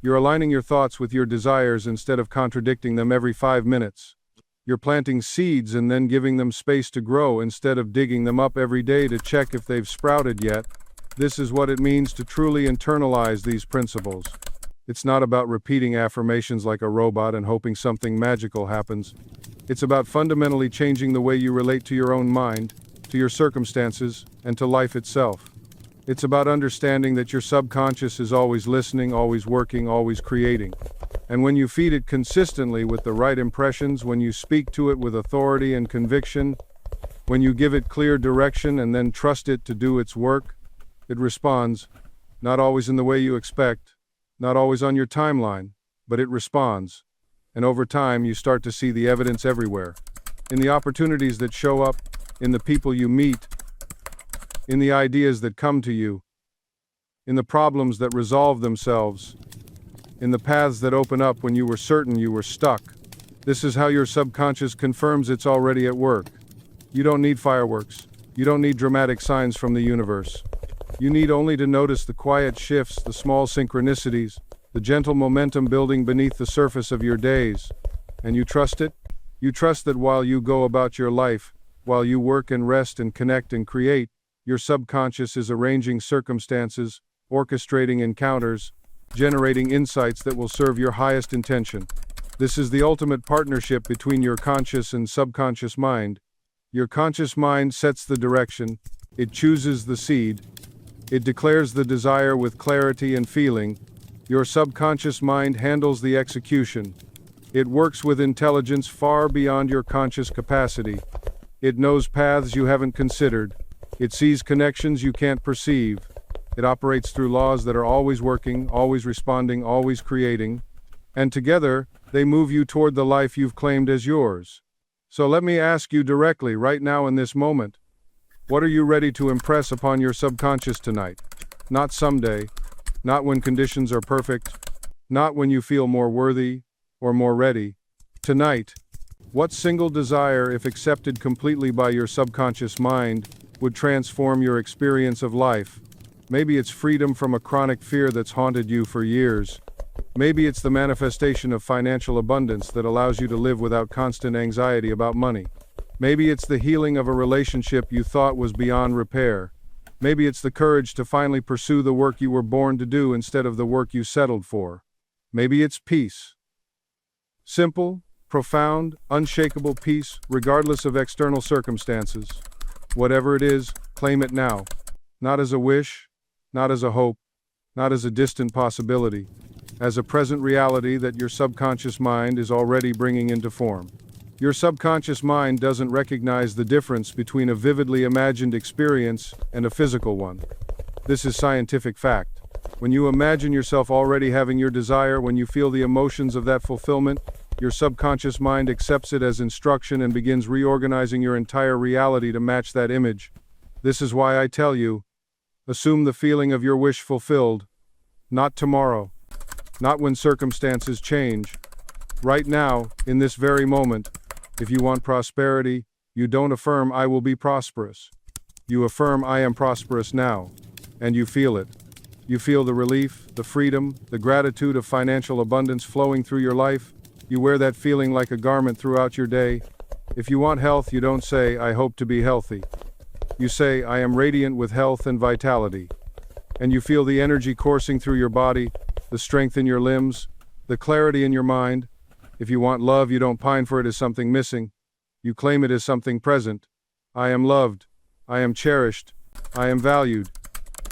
You're aligning your thoughts with your desires instead of contradicting them every 5 minutes. You're planting seeds and then giving them space to grow instead of digging them up every day to check if they've sprouted yet. This is what it means to truly internalize these principles. It's not about repeating affirmations like a robot and hoping something magical happens. It's about fundamentally changing the way you relate to your own mind, to your circumstances, and to life itself. It's about understanding that your subconscious is always listening, always working, always creating. And when you feed it consistently with the right impressions, when you speak to it with authority and conviction, when you give it clear direction and then trust it to do its work, it responds, not always in the way you expect, not always on your timeline, but it responds. And over time, you start to see the evidence everywhere. In the opportunities that show up, in the people you meet, in the ideas that come to you, in the problems that resolve themselves, in the paths that open up when you were certain you were stuck. This is how your subconscious confirms it's already at work. You don't need fireworks. You don't need dramatic signs from the universe. You need only to notice the quiet shifts, the small synchronicities, the gentle momentum building beneath the surface of your days. And you trust it? You trust that while you go about your life, while you work and rest and connect and create, your subconscious is arranging circumstances, orchestrating encounters, generating insights that will serve your highest intention. This is the ultimate partnership between your conscious and subconscious mind. Your conscious mind sets the direction, it chooses the seed, it declares the desire with clarity and feeling. Your subconscious mind handles the execution. It works with intelligence far beyond your conscious capacity. It knows paths you haven't considered. It sees connections you can't perceive. It operates through laws that are always working, always responding, always creating. And together, they move you toward the life you've claimed as yours. So let me ask you directly, right now in this moment, what are you ready to impress upon your subconscious tonight? Not someday, not when conditions are perfect, not when you feel more worthy or more ready. Tonight, what single desire, if accepted completely by your subconscious mind, would transform your experience of life? Maybe it's freedom from a chronic fear that's haunted you for years. Maybe it's the manifestation of financial abundance that allows you to live without constant anxiety about money. Maybe it's the healing of a relationship you thought was beyond repair. Maybe it's the courage to finally pursue the work you were born to do instead of the work you settled for. Maybe it's peace. Simple, profound, unshakable peace, regardless of external circumstances. Whatever it is, claim it now. Not as a wish, not as a hope, not as a distant possibility, as a present reality that your subconscious mind is already bringing into form. Your subconscious mind doesn't recognize the difference between a vividly imagined experience and a physical one. This is scientific fact. When you imagine yourself already having your desire, when you feel the emotions of that fulfillment, your subconscious mind accepts it as instruction and begins reorganizing your entire reality to match that image. This is why I tell you, assume the feeling of your wish fulfilled, not tomorrow, not when circumstances change. Right now, in this very moment, if you want prosperity, you don't affirm I will be prosperous. You affirm I am prosperous now, and you feel it. You feel the relief, the freedom, the gratitude of financial abundance flowing through your life. You wear that feeling like a garment throughout your day. If you want health, you don't say, I hope to be healthy. You say, I am radiant with health and vitality. And you feel the energy coursing through your body, the strength in your limbs, the clarity in your mind. If you want love, you don't pine for it as something missing. You claim it as something present. I am loved. I am cherished. I am valued.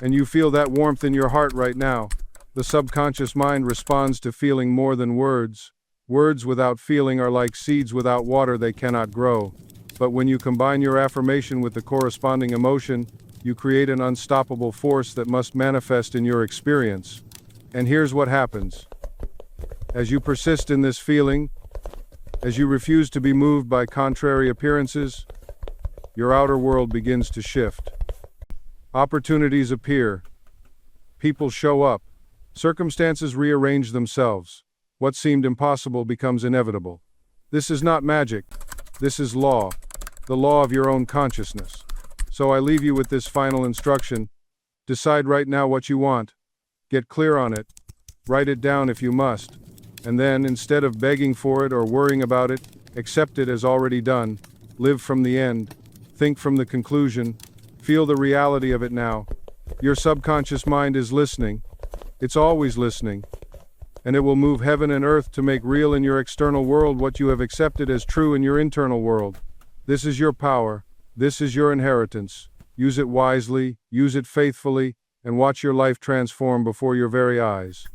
And you feel that warmth in your heart right now. The subconscious mind responds to feeling more than words. Words without feeling are like seeds without water, they cannot grow. But when you combine your affirmation with the corresponding emotion, you create an unstoppable force that must manifest in your experience. And here's what happens. As you persist in this feeling, as you refuse to be moved by contrary appearances, your outer world begins to shift. Opportunities appear. People show up. Circumstances rearrange themselves. What seemed impossible becomes inevitable. This is not magic. This is law. The law of your own consciousness. So I leave you with this final instruction. Decide right now what you want. Get clear on it. Write it down if you must. And then, instead of begging for it or worrying about it, accept it as already done. Live from the end. Think from the conclusion. Feel the reality of it now. Your subconscious mind is listening. It's always listening. And it will move heaven and earth to make real in your external world what you have accepted as true in your internal world. This is your power. This is your inheritance. Use it wisely, use it faithfully, and watch your life transform before your very eyes.